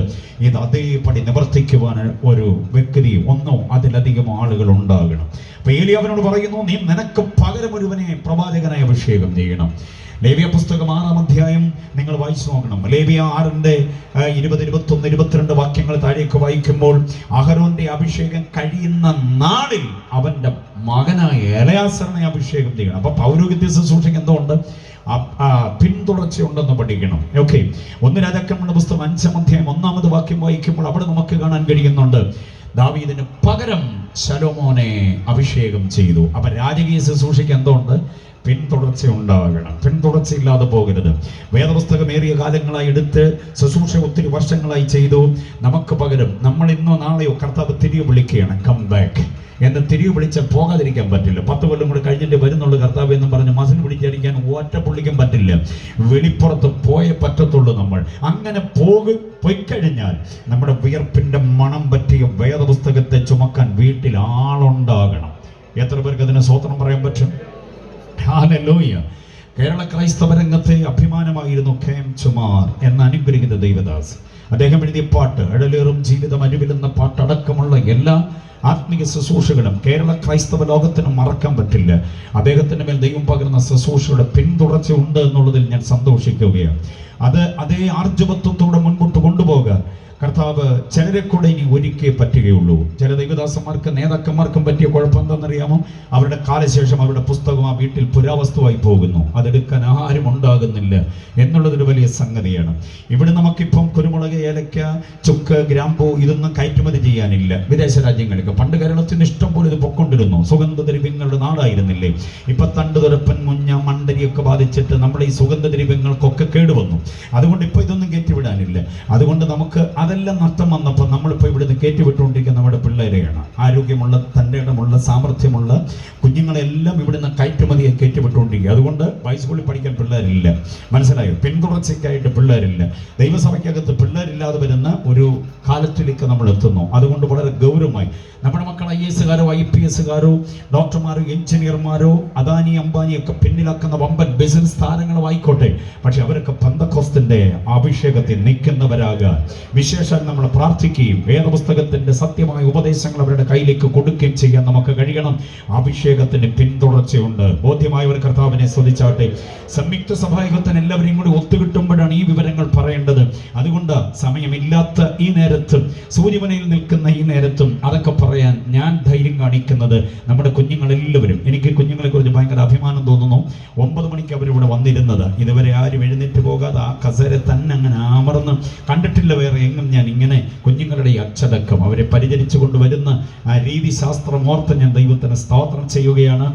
ഇത് അതേപടി നിവർത്തിക്കുവാൻ ഒരു വ്യക്തി, ഒന്നോ അതിലധികം ആളുകൾ ഉണ്ടാകണം. അപ്പൊ ഏലിയാവിനോട് പറയുന്നു, നീ നിനക്ക് പകരം ഒരുവനെ പ്രവാചകനായി അഭിഷേകം ചെയ്യണം. ലേവ്യ പുസ്തകം 6-ാം അധ്യായം നിങ്ങൾ വായിച്ചു നോക്കണം. ലേവ്യ 6-ന്റെ 20, 21, 22 വാക്യങ്ങൾ താഴേക്ക് വായിക്കുമ്പോൾ അഹരോന്റെ അഭിഷേകം കഴിയുന്ന നാളിൽ അവന്റെ മകനായ എലയാസറിനെ അഭിഷേകം ചെയ്യണം. അപ്പൊ പൗരോഹിത്യ ശുശ്രൂഷയ്ക്ക് എന്തുകൊണ്ട് പിന്തുടർച്ചയുണ്ടെന്ന് പഠിക്കണം. ഓക്കെ, 1 രാജാക്കന്മാരുടെ പുസ്തകം 5-ാം അധ്യായം 1-ാമത് വാക്യം വായിക്കുമ്പോൾ അവിടെ നമുക്ക് കാണാൻ കഴിയുന്നുണ്ട്, ദാവീദിന് പകരം ശലോമോനെ അഭിഷേകം ചെയ്തു. അപ്പൊ രാജകീയ ശുശ്രൂഷയ്ക്ക് എന്തുകൊണ്ട്? പിന്തുടർച്ച ഉണ്ടാകണം. പിന്തുടർച്ചയില്ലാതെ പോകരുത്. വേദപുസ്തകമേറിയ കാലങ്ങളായി എടുത്ത് ശുശ്രൂഷ ഒത്തിരി വർഷങ്ങളായി ചെയ്തു. നമുക്ക് പകരം നമ്മൾ ഇന്നോ നാളെയോ കർത്താവ് തിരികെ വിളിക്കുകയാണ്, കം ബാക്ക് എന്ന്. തിരികെ വിളിച്ചാൽ പോകാതിരിക്കാൻ പറ്റില്ല. 10 കൊല്ലം കൂടെ കഴിഞ്ഞിട്ട് വരുന്നുള്ളൂ കർത്താവ് എന്ന് പറഞ്ഞ് മസിൽ പിടിച്ചടിക്കാൻ ഒറ്റ പുള്ളിക്കാൻ പറ്റില്ല. വെളിപ്പുറത്ത് പോയേ പറ്റത്തുള്ളൂ. നമ്മൾ അങ്ങനെ പോയിക്കഴിഞ്ഞാൽ നമ്മുടെ വിയർപ്പിന്റെ മണം പറ്റിയ വേദപുസ്തകത്തെ ചുമക്കാൻ വീട്ടിൽ ആളുണ്ടാകണം. എത്ര പേർക്ക് അതിന് സ്തോത്രം പറയാൻ പറ്റും? ഹല്ലേലൂയ. കേരള ക്രൈസ്തവ രംഗത്തെ അഭിമാനമായിരുന്നു KM ചുമാർ എന്ന അനുഗ്രഹിത ദൈവദാസ്. അദ്ദേഹം എഴുതിയ പാട്ട്, അഴലേറും ജീവിതം അരുവിലെന്ന പാട്ടടക്കമുള്ള എല്ലാ ആത്മീയ ശുശ്രൂഷകളും കേരള ക്രൈസ്തവ ലോകത്തിന് മറക്കാൻ പറ്റില്ല. അദ്ദേഹത്തിന്റെ മേൽ ദൈവം പകരുന്ന ശുശ്രൂഷയുടെ പിന്തുടർച്ച ഉണ്ട് എന്നുള്ളതിൽ ഞാൻ സന്തോഷിക്കുകയാണ്. അതേ ആർജവത്വത്തോടെ മുൻപോട്ട് കൊണ്ടുപോകുക കർത്താവ് ചിലരെ കൂടെ ഇനി ഒരുക്കേ പറ്റുകയുള്ളൂ. ചില ദൈവദാസന്മാർക്ക് നേതാക്കന്മാർക്കും പറ്റിയ കുഴപ്പം എന്താണെന്നറിയാമോ? അവരുടെ കാലശേഷം അവരുടെ പുസ്തകം ആ വീട്ടിൽ പുരാവസ്തുവായി പോകുന്നു. അതെടുക്കാൻ ആരും ഉണ്ടാകുന്നില്ല എന്നുള്ളതൊരു വലിയ സംഗതിയാണ്. ഇവിടെ നമുക്കിപ്പം കുരുമുളക്, ഏലക്ക, ചുക്ക്, ഗ്രാമ്പൂ ഇതൊന്നും കയറ്റുമതി ചെയ്യാനില്ല വിദേശ രാജ്യങ്ങൾക്ക്. പണ്ട് കേരളത്തിന് ഇഷ്ടം പോലെ ഇത് പൊക്കൊണ്ടിരുന്നു. സുഗന്ധദ്രവ്യങ്ങളുടെ നാടായിരുന്നില്ലേ? ഇപ്പൊ തണ്ടുതുരപ്പൻ, മുഞ്ഞ, മണ്ടരിയൊക്കെ ബാധിച്ചിട്ട് നമ്മുടെ ഈ സുഗന്ധദ്രവ്യങ്ങൾക്കൊക്കെ കേടുവന്നു. അതുകൊണ്ട് ഇപ്പൊ ഇതൊന്നും കയറ്റിവിടാനില്ല. അതുകൊണ്ട് നമുക്ക് അതെല്ലാം നഷ്ടം വന്നപ്പോൾ നമ്മളിപ്പോൾ ഇവിടുന്ന് കയറ്റിവിട്ടുകൊണ്ടിരിക്കുന്ന നമ്മുടെ പിള്ളേരെയാണ്. ആരോഗ്യമുള്ള, തൻ്റെ ഇടമുള്ള, സാമർഥ്യമുള്ള കുഞ്ഞുങ്ങളെല്ലാം ഇവിടുന്ന് കയറ്റുമതിയെ കയറ്റിവിട്ടുകൊണ്ടിരിക്കുക. അതുകൊണ്ട് ഹൈസ്കൂളിൽ പഠിക്കാൻ പിള്ളേരില്ല, മനസ്സിലായോ? പിന്തുടർച്ചയ്ക്കായിട്ട് പിള്ളേരില്ല. ദൈവസഭയ്ക്കകത്ത് പിള്ളേരില്ലാതെ വരുന്ന ഒരു കാലത്തിലേക്ക് നമ്മൾ എത്തുന്നു. അതുകൊണ്ട് വളരെ ഗൗരവമായി നമ്മുടെ മക്കൾ IAS-കാരോ IPS-കാരോ ഡോക്ടർമാരോ എഞ്ചിനീയർമാരോ അദാനി അംബാനിയൊക്കെ പിന്നിലാക്കുന്ന വമ്പൻ ബിസിനസ് താരങ്ങളോ ആയിക്കോട്ടെ, പക്ഷെ അവരൊക്കെ പെന്തക്കോസ്തിന്റെ അഭിഷേകത്തിൽ നിൽക്കുന്നവരാകാൻ വിശേഷം നമ്മൾ പ്രാർത്ഥിക്കുകയും വേദപുസ്തകത്തിന്റെ സത്യമായ ഉപദേശങ്ങൾ അവരുടെ കയ്യിലേക്ക് കൊടുക്കുകയും ചെയ്യാൻ നമുക്ക് കഴിയണം. അഭിഷേകത്തിന് പിന്തുടർച്ചയുണ്ട്. ബോധ്യമായവർ കർത്താവിനെ സ്തുതിച്ചാട്ടെ. സംയുക്ത സഭായുഗത്തിന് എല്ലാവരെയും കൂടി ഒത്തുകിട്ടുമ്പോഴാണ് ഈ വിവരങ്ങൾ പറയേണ്ടത്. അതുകൊണ്ട് സമയമില്ലാത്ത ഈ നേരത്തും സൂര്യവനയിൽ നിൽക്കുന്ന ഈ നേരത്തും അതൊക്കെ പറയാൻ ഞാൻ ധൈര്യം കാണിക്കുന്നത് നമ്മുടെ കുഞ്ഞുങ്ങളെല്ലാവരും. എനിക്ക് കുഞ്ഞുങ്ങളെ കുറിച്ച് ഭയങ്കര അഭിമാനം തോന്നുന്നു. 9 മണിക്ക് അവരിവിടെ വന്നിരുന്നത്. ഇതുവരെ ആരും എഴുന്നേറ്റ് പോകാതെ ആ കസേര തന്നെ അങ്ങനെ അമർന്ന് കണ്ടിട്ടില്ല വേറെ എങ്ങും. ഞാൻ ഇങ്ങനെ കുഞ്ഞുങ്ങളുടെ ഈ അച്ചടക്കം, അവരെ പരിചരിച്ചു കൊണ്ടുവരുന്ന ആ രീതിശാസ്ത്രം ഓർത്ത് ഞാൻ ദൈവത്തിന് സ്തോത്രം ചെയ്യുകയാണ്.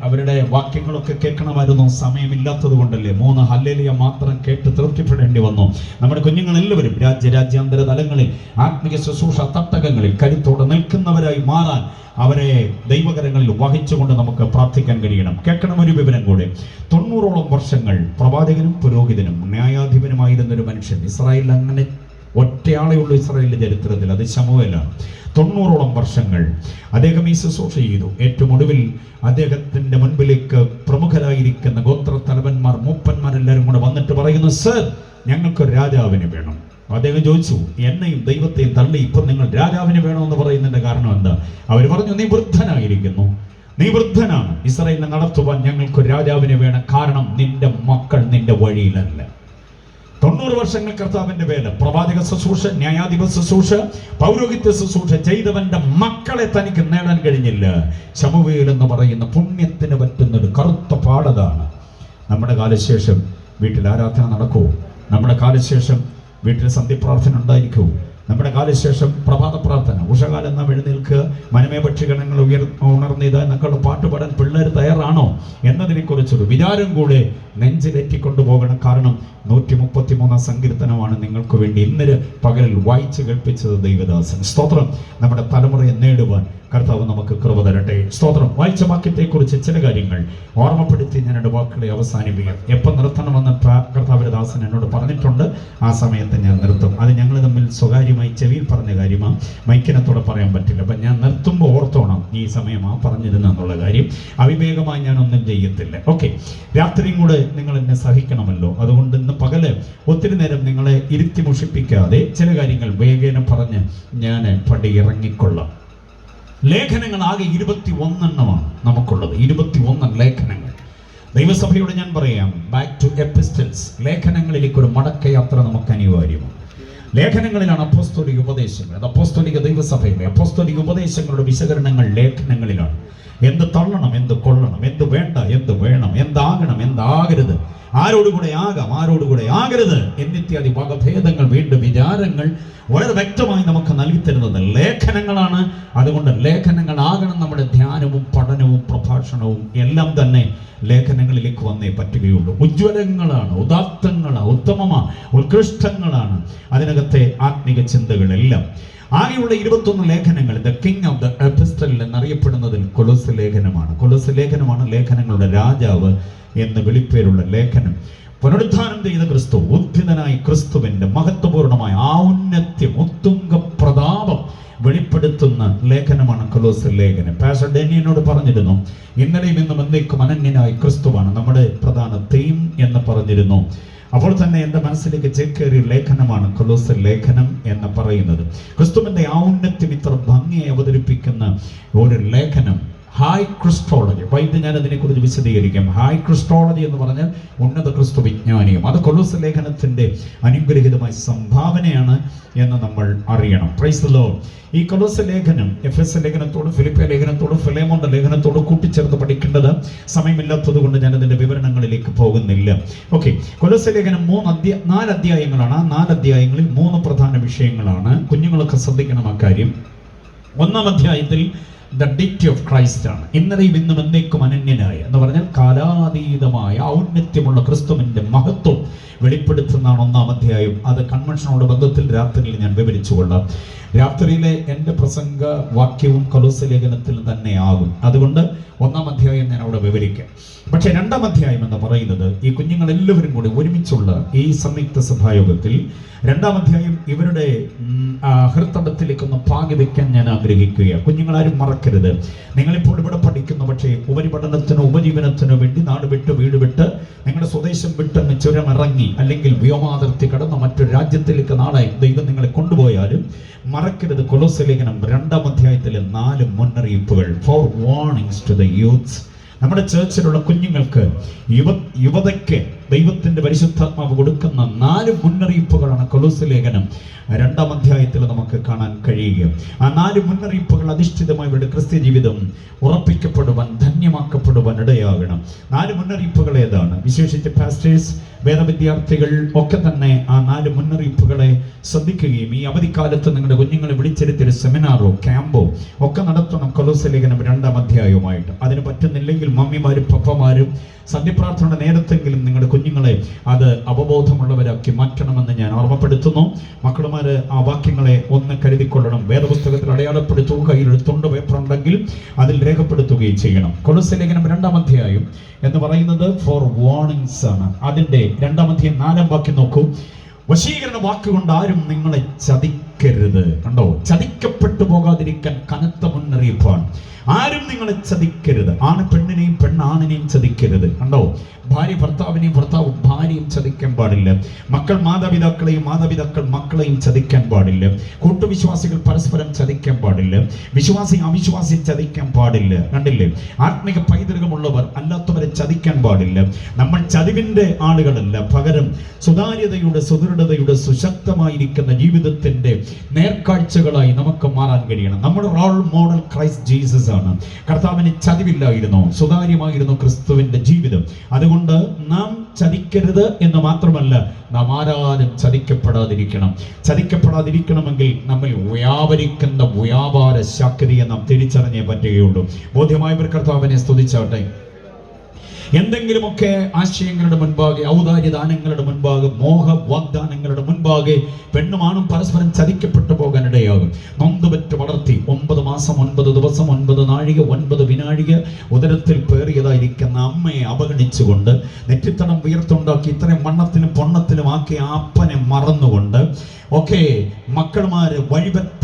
അവരുടെ വാക്യങ്ങളൊക്കെ കേൾക്കണമായിരുന്നു. സമയമില്ലാത്തത് കൊണ്ടല്ലേ 3 ഹല്ലേലൂയ മാത്രം കേട്ട് തൃപ്തിപ്പെടേണ്ടി വന്നു. നമ്മുടെ കുഞ്ഞുങ്ങളെല്ലാവരും രാജ്യാന്തര തലങ്ങളിൽ ആത്മീയ ശുശ്രൂഷ തട്ടകങ്ങളിൽ കരുത്തോടെ നിൽക്കുന്നവരായി മാറാൻ അവരെ ദൈവകരങ്ങളിൽ വഹിച്ചുകൊണ്ട് നമുക്ക് പ്രാർത്ഥിക്കാൻ കഴിയണം. കേൾക്കണം ഒരു വിവരം കൂടെ. 90ഓളം വർഷങ്ങൾ പ്രവാചകനും പുരോഹിതനും ന്യായാധിപനുമായിരുന്നൊരു മനുഷ്യൻ ഇസ്രായേലിൽ, അങ്ങനെ ഒറ്റയാളേ ഉള്ളൂ ഇസ്രായേലിന്റെ ചരിത്രത്തിൽ, അത് ശമൂവേലാണ്. 90ഓളം വർഷങ്ങൾ അദ്ദേഹം ഈ ശുശ്രൂഷ ചെയ്തു. ഏറ്റവും ഒടുവിൽ അദ്ദേഹത്തിന്റെ മുൻപിലേക്ക് പ്രമുഖരായിരിക്കുന്ന ഗോത്ര തലവന്മാർ, മൂപ്പന്മാരെല്ലാവരും കൂടെ വന്നിട്ട് പറയുന്നു, സർ, ഞങ്ങൾക്ക് രാജാവിന് വേണം. അദ്ദേഹം ചോദിച്ചു, എന്നെയും ദൈവത്തെയും തള്ളി ഇപ്പം നിങ്ങൾ രാജാവിന് വേണമെന്ന് പറയുന്നതിന്റെ കാരണം എന്താ? അവർ പറഞ്ഞു, നീ വൃദ്ധനായിരിക്കുന്നു, നീ വൃദ്ധനാണ്. ഇസ്രായേലിനെ നടത്തുവാൻ ഞങ്ങൾക്ക് രാജാവിന് വേണം. കാരണം നിന്റെ മക്കൾ നിന്റെ വഴിയിലല്ല. 90 വർഷങ്ങൾ കർത്താവിന്റെ വേല, പ്രവാചക ശുശ്രൂഷ, ന്യായാധിപ ശുശ്രൂഷ, പൗരോഹിത്യ ശുശ്രൂഷ ചെയ്തവന്റെ മക്കളെ തനിക്ക് നേടാൻ കഴിഞ്ഞില്ല. ശമൂവേൽ എന്ന് പറയുന്ന പുണ്യത്തിന് പറ്റുന്നൊരു കറുത്ത പാടതാണ്. നമ്മുടെ കാലശേഷം വീട്ടിൽ ആരാധന നടക്കൂ. നമ്മുടെ കാലശേഷം വീട്ടിൽ സന്ധ്യപ്രാർത്ഥന ഉണ്ടായിരിക്കൂ. നമ്മുടെ കാലശേഷം പ്രഭാത പ്രാർത്ഥന, ഉഷകാലം നാം എഴുന്നേൽക്കുക, മനമേ പക്ഷിഗണങ്ങൾ ഉണർന്നിത എന്നൊക്കെയുള്ള പാട്ടുപാടാൻ പിള്ളേർ തയ്യാറാണോ എന്നതിനെക്കുറിച്ചൊരു വിചാരം കൂടെ നെഞ്ചിലേറ്റിക്കൊണ്ടുപോകണം. കാരണം 133 സങ്കീർത്തനമാണ് നിങ്ങൾക്ക് വേണ്ടി ഇന്നലെ പകലിൽ വായിച്ചു കേൾപ്പിച്ചത് ദൈവദാസൻ. സ്തോത്രം. നമ്മുടെ തലമുറയെ നേടുവാൻ കർത്താവ് നമുക്ക് കൃപ തരട്ടെ. സ്തോത്രം. വായിച്ച വാക്യത്തെക്കുറിച്ച് ചില കാര്യങ്ങൾ ഓർമ്മപ്പെടുത്തി ഞാൻ എൻ്റെ വാക്കുകളെ അവസാനിപ്പിക്കാം. എപ്പം നിർത്തണമെന്ന് കർത്താവിന്റെ ദാസൻ എന്നോട് പറഞ്ഞിട്ടുണ്ട്. ആ സമയത്ത് ഞാൻ നിർത്തും. അത് ഞങ്ങൾ തമ്മിൽ സ്വകാര്യമായി ചെവിയിൽ പറഞ്ഞ കാര്യമാണ്, മൈക്കിനത്തോടെ പറയാൻ പറ്റില്ല. അപ്പം ഞാൻ നിർത്തുമ്പോൾ ഓർത്തോണം ഈ സമയമാണ് പറഞ്ഞിരുന്നെന്നുള്ള കാര്യം. അവിവേകമായി ഞാനൊന്നും ചെയ്യത്തില്ല. ഓക്കെ, രാത്രിയും കൂടെ നിങ്ങൾ എന്നെ സഹിക്കണമല്ലോ. അതുകൊണ്ട് ഇന്ന് പകല് ഒത്തിരി നേരം നിങ്ങളെ ഇരുത്തി മുഷിപ്പിക്കാതെ ചില കാര്യങ്ങൾ വേഗേന പറഞ്ഞ് ഞാൻ പടി ഇറങ്ങിക്കൊള്ളാം. ലേഖനങ്ങൾ ആകെ 21 നമുക്കുള്ളത്. 21 ലേഖനങ്ങൾ. ദൈവസഭയോട് ഞാൻ പറയാം, ബാക്ക് ടു എപ്പിസ്റ്റൽസ്. ലേഖനങ്ങളിലേക്ക് ഒരു മടക്കയാത്ര നമുക്ക് അനിവാര്യമാണ്. ലേഖനങ്ങളിലാണ് അപ്പോസ്തലിക ഉപദേശങ്ങൾ. അത് അപ്പോസ്തലിക ദൈവസഭയിലെ അപ്പോസ്തലിക ഉപദേശങ്ങളുടെ വിശകലനങ്ങൾ ലേഖനങ്ങളിലാണ്. എന്ത് തള്ളണം, എന്ത് കൊള്ളണം, എന്ത് വേണ്ട, എന്ത് വേണം, എന്താകണം, എന്താകരുത്, ആരോടുകൂടെ ആകാം, ആരോടുകൂടെ ആകരുത് എന്നിത്യാദി വകഭേദങ്ങൾ, വീണ്ടും വിചാരങ്ങൾ വളരെ വ്യക്തമായി നമുക്ക് നൽകി തരുന്നത് ലേഖനങ്ങളാണ്. അതുകൊണ്ട് ലേഖനങ്ങളാകണം നമ്മുടെ ധ്യാനവും പഠനവും പ്രഭാഷണവും എല്ലാം തന്നെ ലേഖനങ്ങളിലേക്ക് വന്നേ പറ്റുകയുള്ളൂ. ഉജ്ജ്വലങ്ങളാണ്, ഉദാത്തങ്ങളാണ്, ഉത്തമമാണ്, ഉത്കൃഷ്ടങ്ങളാണ് അതിനകത്തെ ആത്മീക ചിന്തകളെല്ലാം. ആകെയുള്ള 21 ലേഖനങ്ങൾ the king of the epistle എന്നറിയപ്പെടുന്നതിൽ കൊലോസ്യ ലേഖനമാണ്. കൊലോസ്യ ലേഖനമാണ് ലേഖനങ്ങളുടെ രാജാവ് എന്ന് വിളിപ്പേരുള്ള ലേഖനം. പുനരുദ്ധാനം ചെയ്ത ക്രിസ്തു, ഉദ്ധിതനായി ക്രിസ്തുവിന്റെ മഹത്വപൂർണമായ ഔന്നത്യം, ഉത്തുംഗ പ്രതാപം വെളിപ്പെടുത്തുന്ന ലേഖനമാണ് കൊലോസ്യ ലേഖനം. പാസ്റ്റർ ഡേനിയനോട് പറഞ്ഞിരുന്നു, ഇന്നലെയും ഇന്നും എന്നേക്കും അനന്യനായി ക്രിസ്തുവാണ് നമ്മുടെ പ്രധാന തീം എന്ന് പറഞ്ഞിരുന്നു. അപ്പോൾ തന്നെ എൻ്റെ മനസ്സിലേക്ക് ചേക്കേറിയ ലേഖനമാണ് കൊലോസ്യ ലേഖനം എന്ന് പറയുന്നത്. ക്രിസ്തുവിന്റെ ഔന്നത്യം ഇത്ര ഭംഗിയായി അവതരിപ്പിക്കുന്ന ഒരു ലേഖനം. ഹൈ ക്രിസ്റ്റോളജി, വൈദ്യ ഞാൻ അതിനെക്കുറിച്ച് വിശദീകരിക്കാം. ഹൈ ക്രിസ്റ്റോളജി എന്ന് പറഞ്ഞാൽ ഉന്നത ക്രിസ്തു വിജ്ഞാനിയും. അത് കൊലോസ്യ ലേഖനത്തിന്റെ അനുഗ്രഹീതമായ സംഭാവനയാണ് എന്ന് നമ്മൾ അറിയണം. Price the Lord. ഈ കൊലോസ്യ ലേഖനം എഫെസ്യ ലേഖനത്തോട്, ഫിലിപ്പിയ ലേഖനത്തോട്, ഫിലേമോന്റെ ലേഖനത്തോട് കൂട്ടിച്ചേർത്ത് പഠിക്കേണ്ടത് സമയമില്ലാത്തത് കൊണ്ട് ഞാൻ അതിന്റെ വിവരണങ്ങളിലേക്ക് പോകുന്നില്ല. ഓക്കെ, കൊലോസ്യ ലേഖനം 4 അധ്യായങ്ങളാണ്. ആ 4 അധ്യായങ്ങളിൽ 3 പ്രധാന വിഷയങ്ങളാണ്. കുഞ്ഞുങ്ങളൊക്കെ ശ്രദ്ധിക്കണം ആ കാര്യം. 1-ാം അധ്യായത്തിൽ ദ ഡിഗ്നിറ്റി ഓഫ് ക്രൈസ്റ്റ് ആണ്. ഇന്നലെയും ഇന്നും എന്നേക്കും അനന്യനായ എന്ന് പറഞ്ഞാൽ കാലാതീതമായ ഔന്നത്യമുള്ള ക്രിസ്തുവിന്റെ മഹത്വം വെളിപ്പെടുത്തുന്നതാണ് 1-ാം അധ്യായം. അത് കൺവെൻഷനോട് ബന്ധത്തിൽ രാത്രിയിൽ ഞാൻ വിവരിച്ചു കൊള്ളാം. രാത്രിയിലെ എൻ്റെ പ്രസംഗ വാക്യവും കൊലോസ്യ ലേഖനത്തിൽ തന്നെ ആകും. അതുകൊണ്ട് 1-ാം അധ്യായം ഞാൻ അവിടെ വിവരിക്കാം. പക്ഷെ 2-ാം അധ്യായം എന്ന് പറയുന്നത് ഈ കുഞ്ഞുങ്ങൾ എല്ലാവരും കൂടി ഒരുമിച്ചുള്ള ഈ സംയുക്ത സഭായോഗത്തിൽ 2-ാം അധ്യായം ഇവരുടെ ഹൃദയത്തിലേക്കൊന്ന് പാകി വെക്കാൻ ഞാൻ ആഗ്രഹിക്കുക. കുഞ്ഞുങ്ങളാരും മറക്കരുത്, നിങ്ങളിപ്പോൾ ഇവിടെ പഠിക്കുന്നു, പക്ഷേ ഉപരിപഠനത്തിനോ ഉപജീവനത്തിനോ വേണ്ടി നാട് വിട്ട് വീട് വിട്ട് നിങ്ങളുടെ സ്വദേശം വിട്ടങ്ങ് ചുരമിറങ്ങി അല്ലെങ്കിൽ വ്യോമാതിർത്തി കടന്ന മറ്റൊരു രാജ്യത്തിലേക്ക് നാളെ ദൈവം നിങ്ങളെ കൊണ്ടുപോയാലും മറക്കരുത് കൊലോസ്യ ലേഖനം 2-ാം അധ്യായത്തിലെ 4 മുന്നറിയിപ്പുകൾ. 4 warnings to the youths. നമ്മുടെ ചേർച്ചിലുള്ള കുഞ്ഞുങ്ങൾക്ക്, യുവതയ്ക്ക് ദൈവത്തിന്റെ പരിശുദ്ധാത്മാവ് കൊടുക്കുന്ന 4 മുന്നറിയിപ്പുകളാണ് കൊലോസ്യ ലേഖനം 2-ാം അധ്യായത്തിൽ നമുക്ക് കാണാൻ കഴിയുക. ആ 4 മുന്നറിയിപ്പുകൾ അധിഷ്ഠിതമായി ഇവരുടെ ക്രിസ്ത്യ ജീവിതം ഉറപ്പിക്കപ്പെടുവാൻ, ധന്യമാക്കപ്പെടുവാൻ ഇടയാകണം. 4 മുന്നറിയിപ്പുകൾ ഏതാണ്? വിശേഷിച്ച് പാസ്റ്റേഴ്സ്, വേദവിദ്യാർത്ഥികൾ ഒക്കെ തന്നെ ആ 4 മുന്നറിയിപ്പുകളെ ശ്രദ്ധിക്കുകയും ഈ അവധിക്കാലത്ത് നിങ്ങളുടെ കുഞ്ഞുങ്ങളെ വിളിച്ചെടുത്തൊരു സെമിനാറോ ക്യാമ്പോ ഒക്കെ നടത്തണം കൊലോസ്യ ലേഖനം 2-ാം അധ്യായവുമായിട്ട്. അതിന് പറ്റുന്നില്ലെങ്കിൽ മമ്മിമാരും പപ്പമാരും സന്ധ്യപ്രാർത്ഥനയുടെ നേരത്തെങ്കിലും നിങ്ങളുടെ കുഞ്ഞുങ്ങളെ അത് അവബോധമുള്ളവരാക്കി മാറ്റണമെന്ന് ഞാൻ ഓർമ്മപ്പെടുത്തുന്നു. മക്കളുമാര് ആ വാക്യങ്ങളെ ഒന്ന് കരുതിക്കൊള്ളണം. വേദപുസ്തകത്തിൽ അടയാളപ്പെടുത്തുക, കയ്യിലെടുത്തുകൊണ്ട് പേപ്പറുണ്ടെങ്കിൽ അതിൽ രേഖപ്പെടുത്തുകയും ചെയ്യണം. കൊലോസ്യ ലേഖനം 2-ാം അധ്യായം എന്ന് പറയുന്നത് 4 warnings ആണ്. അതിന്റെ 2-ാം അധ്യായം 4-ാം വാക്യം നോക്കൂ. വശീകരണ വാക്കുകൊണ്ട് ആരും നിങ്ങളെ ചതിക്കരുത്. കണ്ടോ, ചതിക്കപ്പെട്ടു പോകാതിരിക്കാൻ കനത്ത മുന്നറിയിപ്പാണ്. ആരും നിങ്ങളെ ചതിക്കരുത്. ആണ് പെണ്ണിനെയും പെണ്ണാണിനെയും ചതിക്കരുത്. കണ്ടോ, ഭാര്യ ഭർത്താവിനെയും ഭർത്താവ് ഭാര്യയും ചതിക്കാൻ പാടില്ല. മക്കൾ മാതാപിതാക്കളെയും മാതാപിതാക്കൾ മക്കളെയും ചതിക്കാൻ പാടില്ല. കൂട്ടുവിശ്വാസികൾ പരസ്പരം ചതിക്കാൻ പാടില്ല. വിശ്വാസി അവിശ്വാസി ചതിക്കാൻ പാടില്ല. കണ്ടില്ലേ, ആത്മിക പൈതൃകമുള്ളവർ അല്ലാത്തവരെ ചതിക്കാൻ പാടില്ല. നമ്മൾ ചതിവിന്റെ ആളുകളല്ല, പകരം സുതാര്യതയുടെ, സുദൃഢതയുടെ, സുശക്തമായിരിക്കുന്ന ജീവിതത്തിന്റെ നേർക്കാഴ്ചകളായി നമുക്ക് മാറാൻ കഴിയണം. നമ്മുടെ റോൾ മോഡൽ ക്രൈസ്റ്റ് ജീസസ് ആണ്. കർത്താവിന് ചതിവില്ലായിരുന്നു, സുതാര്യമായിരുന്നു ക്രിസ്തുവിന്റെ ജീവിതം. അതുകൊണ്ട് നാം ചതിക്കരുത് എന്ന് മാത്രമല്ല, നാം ആരാലും ചതിക്കപ്പെടാതിരിക്കണം. ചതിക്കപ്പെടാതിരിക്കണമെങ്കിൽ നമ്മൾ വ്യാപരിക്കുന്ന വ്യാപാര ശക്തിയെ നാം തിരിച്ചറിഞ്ഞേ പറ്റുകയുള്ളൂ. ബോധ്യമായവർ കർത്താവിനെ സ്തുതിച്ചാട്ടെ. എന്തെങ്കിലുമൊക്കെ ആശയങ്ങളുടെ മുൻപാകെ, ഔദാര്യദാനങ്ങളുടെ മുൻപാകെ, മോഹ വാഗ്ദാനങ്ങളുടെ മുൻപാകെ പെണ്ണുമാണും പരസ്പരം ചതിക്കപ്പെട്ടു പോകാനിടയാകും. നൊന്തുപെറ്റ് വളർത്തി 9 മാസം 9 ദിവസം 9 നാഴിക 9 വിനാഴിക ഉദരത്തിൽ പേറിയതായിരിക്കുന്ന അമ്മയെ അവഗണിച്ചുകൊണ്ട്, നെറ്റിത്തടം ഉയർത്തുണ്ടാക്കി ഇത്രയും വണ്ണത്തിലും പൊണ്ണത്തിലും ആക്കി ആ അപ്പനെ മറന്നുകൊണ്ട് ഒക്കെ മക്കളുമാര്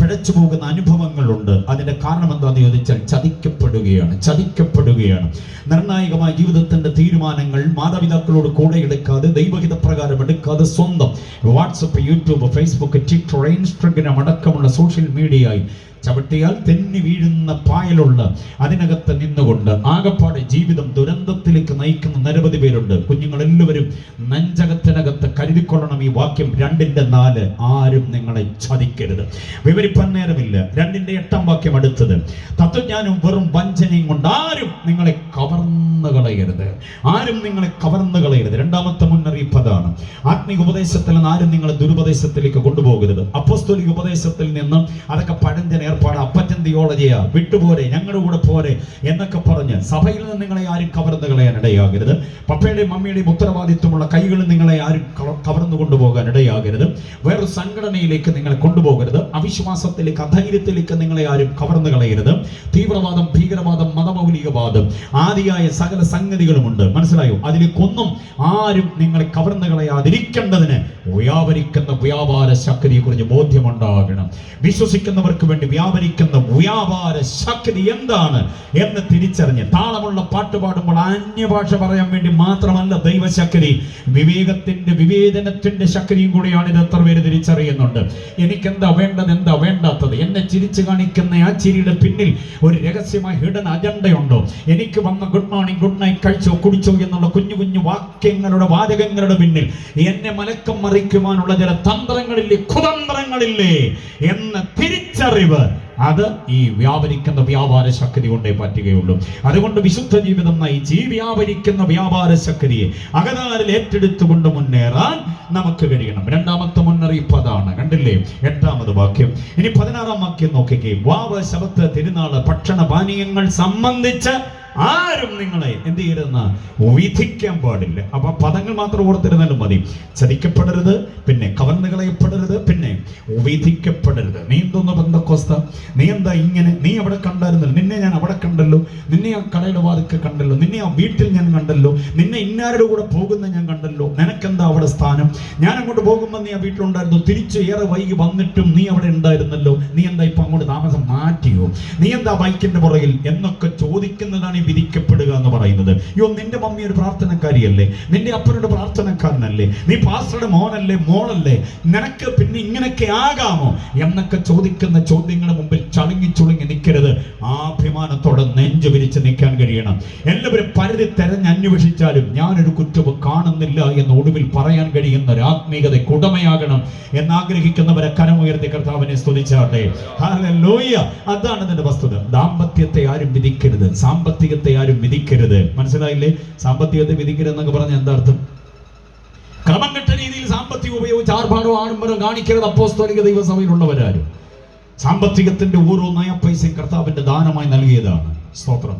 പിഴച്ചു പോകുന്ന അനുഭവങ്ങളുണ്ട്. അതിന്റെ കാരണം എന്താണെന്ന് ചോദിച്ചാൽ ചതിക്കപ്പെടുകയാണ്. നിർണായകമായ ജീവിതത്തിന്റെ തീരുമാനങ്ങൾ മാതാപിതാക്കളോട് കൂടെ എടുക്കാതെ, ദൈവഹിത പ്രകാരം എടുക്കാതെ, സ്വന്തം WhatsApp, YouTube, Facebook, Twitter, Instagram അടക്കമുള്ള സോഷ്യൽ മീഡിയയായി ചവിട്ടിയാൽ തെന്നി വീഴുന്ന പായലുള്ള അതിനകത്ത് നിന്നുകൊണ്ട് ആകപ്പാടെ ജീവിതം ദുരന്തത്തിലേക്ക് നയിക്കുന്ന നിരവധി പേരുണ്ട്. കുഞ്ഞുങ്ങളെല്ലാവരും നെഞ്ചകത്തിനകത്ത് കരുതിക്കൊള്ളണം ഈ വാക്യം 2:4. ആരും നിങ്ങളെ ചതിക്കരുത്. വിവരിപ്പാൻ നേരമില്ല. 2:8 വാക്യം അടുത്തത്. തത്വജ്ഞാനം വെറും വഞ്ചനയും കൊണ്ട് ആരും നിങ്ങളെ കവർന്നു കളയരുത്. ആരും നിങ്ങളെ കവർന്നു കളയരുത്. രണ്ടാമത്തെ മുന്നറിയിപ്പ് അതാണ്. ആത്മീയ ഉപദേശത്തിൽ നിന്ന് ആരും നിങ്ങളെ ദുരുപദേശത്തിലേക്ക് കൊണ്ടുപോകരുത്. അപ്പോസ്തലിക ഉപദേശത്തിൽ നിന്ന് അതൊക്കെ പഴഞ്ചൻ ഏർപ്പാട്, അപ്പച്ചൻ തിയോളജിയാ, വിട്ടുപോരെ, ഞങ്ങളുടെ കൂടെ പോരെ എന്നൊക്കെ പറഞ്ഞ് സഭയിൽ നിന്ന് നിങ്ങളെ ആരും കവർന്നു കളയാൻ ഇടയാകരുത്. പപ്പയുടെയും മമ്മിയുടെയും ഉത്തരവാദിത്വമുള്ള കൈകളിൽ നിങ്ങളെ ആരും കവർന്നു കൊണ്ടുപോകാൻ ഇടയാകരുത്. വേറൊരു സംഘടനയിലേക്ക് നിങ്ങളെ കൊണ്ടുപോകരുത്. അവിശ്വാസത്തിലേക്ക്, അധൈര്യത്തിലേക്ക് നിങ്ങളെ ആരും കവർന്നു കളയരുത്. തീവ്രവാദം, ഭീകരവാദം, മതമൗലികവാദം ആദിയായ സകല സംഗതികളുമുണ്ട്. മനസ്സിലായോ? അതിലേക്കൊന്നും ആരും നിങ്ങളെ കവർന്നു കളയാതിരിക്കേണ്ടതിന് വ്യാപരിക്കുന്ന വ്യാപാര ശക്തിയെ കുറിച്ച് ബോധ്യമുണ്ടാകണം. വിശ്വസിക്കുന്നവർക്ക് വേണ്ടി വ്യാപരിക്കുന്ന വ്യാപാര ശക്തി എന്താണ് എന്ന് തിരിച്ചറിഞ്ഞ് താളമുള്ള പാട്ട് പാടുമ്പോൾ അന്യഭാഷ പറയാൻ വേണ്ടി മാത്രമല്ല ദൈവശക്തി, വിവേകത്തിന്റെ വിവേചനത്തിന്റെ ശക്തിയും കൂടിയാണ്. ഇത് എത്ര പേര് തിരിച്ചറിയുന്നുണ്ട്? എനിക്കെന്താ വേണ്ടത്, എന്താ വേണ്ടാത്തത്, എന്നെ ചിരിച്ചു കാണിക്കുന്ന ആ ചിരിയുടെ പിന്നിൽ ഒരു രഹസ്യമായ ഹിഡൻ അജണ്ടയുണ്ടോ? എനിക്ക് വന്ന ഗുഡ് മോർണിംഗ്, ഗുഡ് നൈറ്റ്, കഴിച്ചോ കുടിച്ചോ എന്നുള്ള കുഞ്ഞു കുഞ്ഞു വാക്യങ്ങളുടെ വാചകങ്ങളുടെ പിന്നിൽ എന്നെ മലക്കം മറിക്കുവാനുള്ള ചില തന്ത്രങ്ങളില്ലേ, കുതന്ത്രങ്ങളില്ലേ എന്ന തിരിച്ചറിവ്, അത് ഈ വ്യാപരിക്കുന്ന വ്യാപാര ശക്തി കൊണ്ടേ പറ്റുകയുള്ളൂ. അതുകൊണ്ട് വിശുദ്ധ ജീവിതം നയിച്ച് ഈ വ്യാപരിക്കുന്ന വ്യാപാര ശക്തിയെ അകതാരിൽ ഏറ്റെടുത്തുകൊണ്ട് മുന്നേറാൻ നമുക്ക് കഴിയണം. രണ്ടാമത്തെ മുന്നറിയിപ്പ് അതാണ്. കണ്ടില്ലേ 8ാമത് വാക്യം. ഇനി 16ാം വാക്യം നോക്കിക്കേ. വാവ്, ശബത്ത്, തിരുനാള്, ഭക്ഷണ പാനീയങ്ങൾ സംബന്ധിച്ച് ആരും നിങ്ങളെ എന്ത് ചെയ്യരുതെന്ന് വിധിക്കാൻ പാടില്ല. അപ്പൊ പദങ്ങൾ മാത്രം ഓർത്തിരുന്നാലും മതി. ചതിക്കപ്പെടരുത്, പിന്നെ കവർന്നു കളയപ്പെടരുത്, പിന്നെ വിധിക്കപ്പെടരുത്. നീ എന്തോന്ന് ബന്ധക്കോസ്ത, നീ എന്താ ഇങ്ങനെ, നീ അവിടെ കണ്ടായിരുന്നല്ലോ, നിന്നെ ഞാൻ അവിടെ കണ്ടല്ലോ, നിന്നെ ആ കടയുടെ വാതിൽക്ക് കണ്ടല്ലോ, നിന്നെ ആ വീട്ടിൽ ഞാൻ കണ്ടല്ലോ, നിന്നെ ഇന്നാരുടെ കൂടെ പോകുന്ന ഞാൻ കണ്ടല്ലോ, നിനക്കെന്താ അവിടെ സ്ഥാനം? ഞാൻ അങ്ങോട്ട് പോകുമ്പോൾ നീ ആ വീട്ടിലുണ്ടായിരുന്നു, തിരിച്ച് ഏറെ വൈകി വന്നിട്ടും നീ അവിടെ ഉണ്ടായിരുന്നല്ലോ, നീ എന്താ ഇപ്പൊ അങ്ങോട്ട് താമസം മാറ്റിയോ, നീ എന്താ ബൈക്കിന്റെ പുറകിൽ എന്നൊക്കെ ചോദിക്കുന്നതാണ് വിധിക്കപ്പെടുക എന്ന് പറയുന്നത്. യോ, നിന്റെ മമ്മി ഒരു പ്രാർത്ഥനക്കാരിയല്ലേ, നിന്റെ അപ്പനോട് പ്രാർത്ഥനക്കാരനല്ലേ, നീ പാസ്റ്ററുടെ മോനല്ലേ, മോളല്ലേ, നിനക്ക് പിന്നെ ഇങ്ങനെയൊക്കെ ആകാമോ എന്നൊക്കെ ചോദിക്കുന്ന ചോദ്യങ്ങളുടെ മുമ്പിൽ ചളുങ്ങി നിൽക്കരുത്. ആഭിമാനത്തോടെ നെഞ്ചു വിരിച്ച് നിൽക്കാൻ കഴിയണം. എല്ലാവരും പരിധി തെരഞ്ഞ് അന്വേഷിച്ചാലും ഞാനൊരു കുറ്റവും കാണുന്നില്ല എന്ന് ഒടുവിൽ പറയാൻ കഴിയുന്ന ഒരു ആത്മീയതയ്ക്ക് ഉടമയാകണം എന്നാഗ്രഹിക്കുന്നവരെ കരമുയർത്തി കർത്താവിനെ സ്തുതിച്ചാട്ടെ. ഹല്ലേലൂയ. അതാണ് അതിന്റെ വസ്തുത. ദാമ്പത്യത്തെ ആരും വിധിക്കരുത്, സാമ്പത്തികത്തെ ആരും വിധിക്കരുത്. മനസ്സിലായില്ലേ? സാമ്പത്തികത്തെ വിധിക്കരുതെന്നൊക്കെ പറഞ്ഞ എന്താ അർത്ഥം? ക്രമം കെട്ട രീതിയിൽ സാമ്പത്തികം ഉപയോഗിച്ച് ആർഭാടോ ആഡംബരം കാണിക്കരുത്. അപ്പോസ്തലിക ദൈവസഭയിലുള്ളവരാരും സാമ്പത്തികത്തിന്റെ ഓരോ നയ പൈസയും കർത്താവിന്റെ ദാനമായി നൽകിയതാണ്. സ്തോത്രം.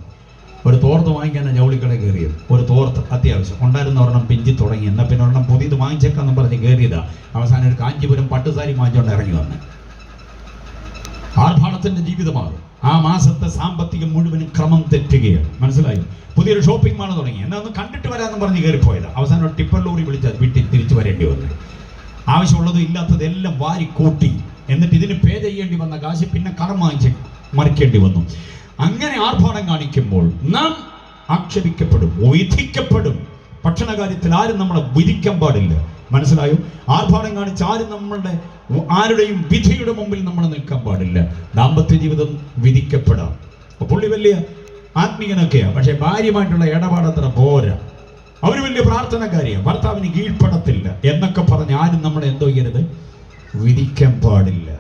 ഒരു തോർത്ത് വാങ്ങിക്കാൻ ജൗളിക്കട കയറിയത്, ഒരു തോർത്ത് അത്യാവശ്യം ഉണ്ടായിരുന്ന ഒരെണ്ണം പിഞ്ചി തുടങ്ങി, എന്നാൽ പിന്നെ ഒരെണ്ണം പുതിയത് വാങ്ങിച്ചേക്കാന്ന് പറഞ്ഞ് കയറിയതാ. അവസാനം ഒരു കാഞ്ചീപുരം പട്ടുസാരി വാങ്ങിച്ചുകൊണ്ട് ഇറങ്ങി വന്ന് ആർഭാടത്തിന്റെ ജീവിതമാണ്. ആ മാസത്തെ സാമ്പത്തികം മുഴുവനും ക്രമം തെറ്റുകയാണ്. മനസ്സിലായി? പുതിയൊരു ഷോപ്പിംഗ് മാൾ തുടങ്ങി, എന്നാ ഒന്ന് കണ്ടിട്ട് വരാമെന്ന് പറഞ്ഞ് കയറിപ്പോയത്. അവസാനം ഒരു ടിപ്പർ ലോറി വിളിച്ച് വീട്ടിൽ തിരിച്ചു വരേണ്ടി വന്നു. ആവശ്യമുള്ളതും ഇല്ലാത്തതെല്ലാം വാരി കൂട്ടി, എന്നിട്ട് ഇതിന് പേ ചെയ്യേണ്ടി വന്ന കാശ് പിന്നെ കടം വാങ്ങിച്ച് മറിക്കേണ്ടി വന്നു. അങ്ങനെ ആർഭാടം കാണിക്കുമ്പോൾ നാം ആക്ഷേപിക്കപ്പെടും, വിധിക്കപ്പെടും. ഭക്ഷണ കാര്യത്തിൽ ആരും നമ്മളെ വിധിക്കാൻ പാടില്ല. മനസ്സിലായോ? ആർഭാടം കാണിച്ച് ആരുടെയും വിധിയുടെ മുമ്പിൽ നമ്മൾ നിൽക്കാൻ പാടില്ല. ദാമ്പത്യ ജീവിതം വിധിക്കപ്പെടാം. പുള്ളി വലിയ ആത്മീയനൊക്കെയാണ്, പക്ഷെ ഭാര്യയുമായിട്ടുള്ള ഇടപാടത്ര പോരാ. അവർ വലിയ പ്രാർത്ഥനക്കാരിയാണ്, ഭർത്താവിന് കീഴ്പ്പെടത്തില്ല എന്നൊക്കെ പറഞ്ഞ് ആരും നമ്മളെ എന്തോ ചെയ്യരുത്, വിധിക്കാൻ പാടില്ല.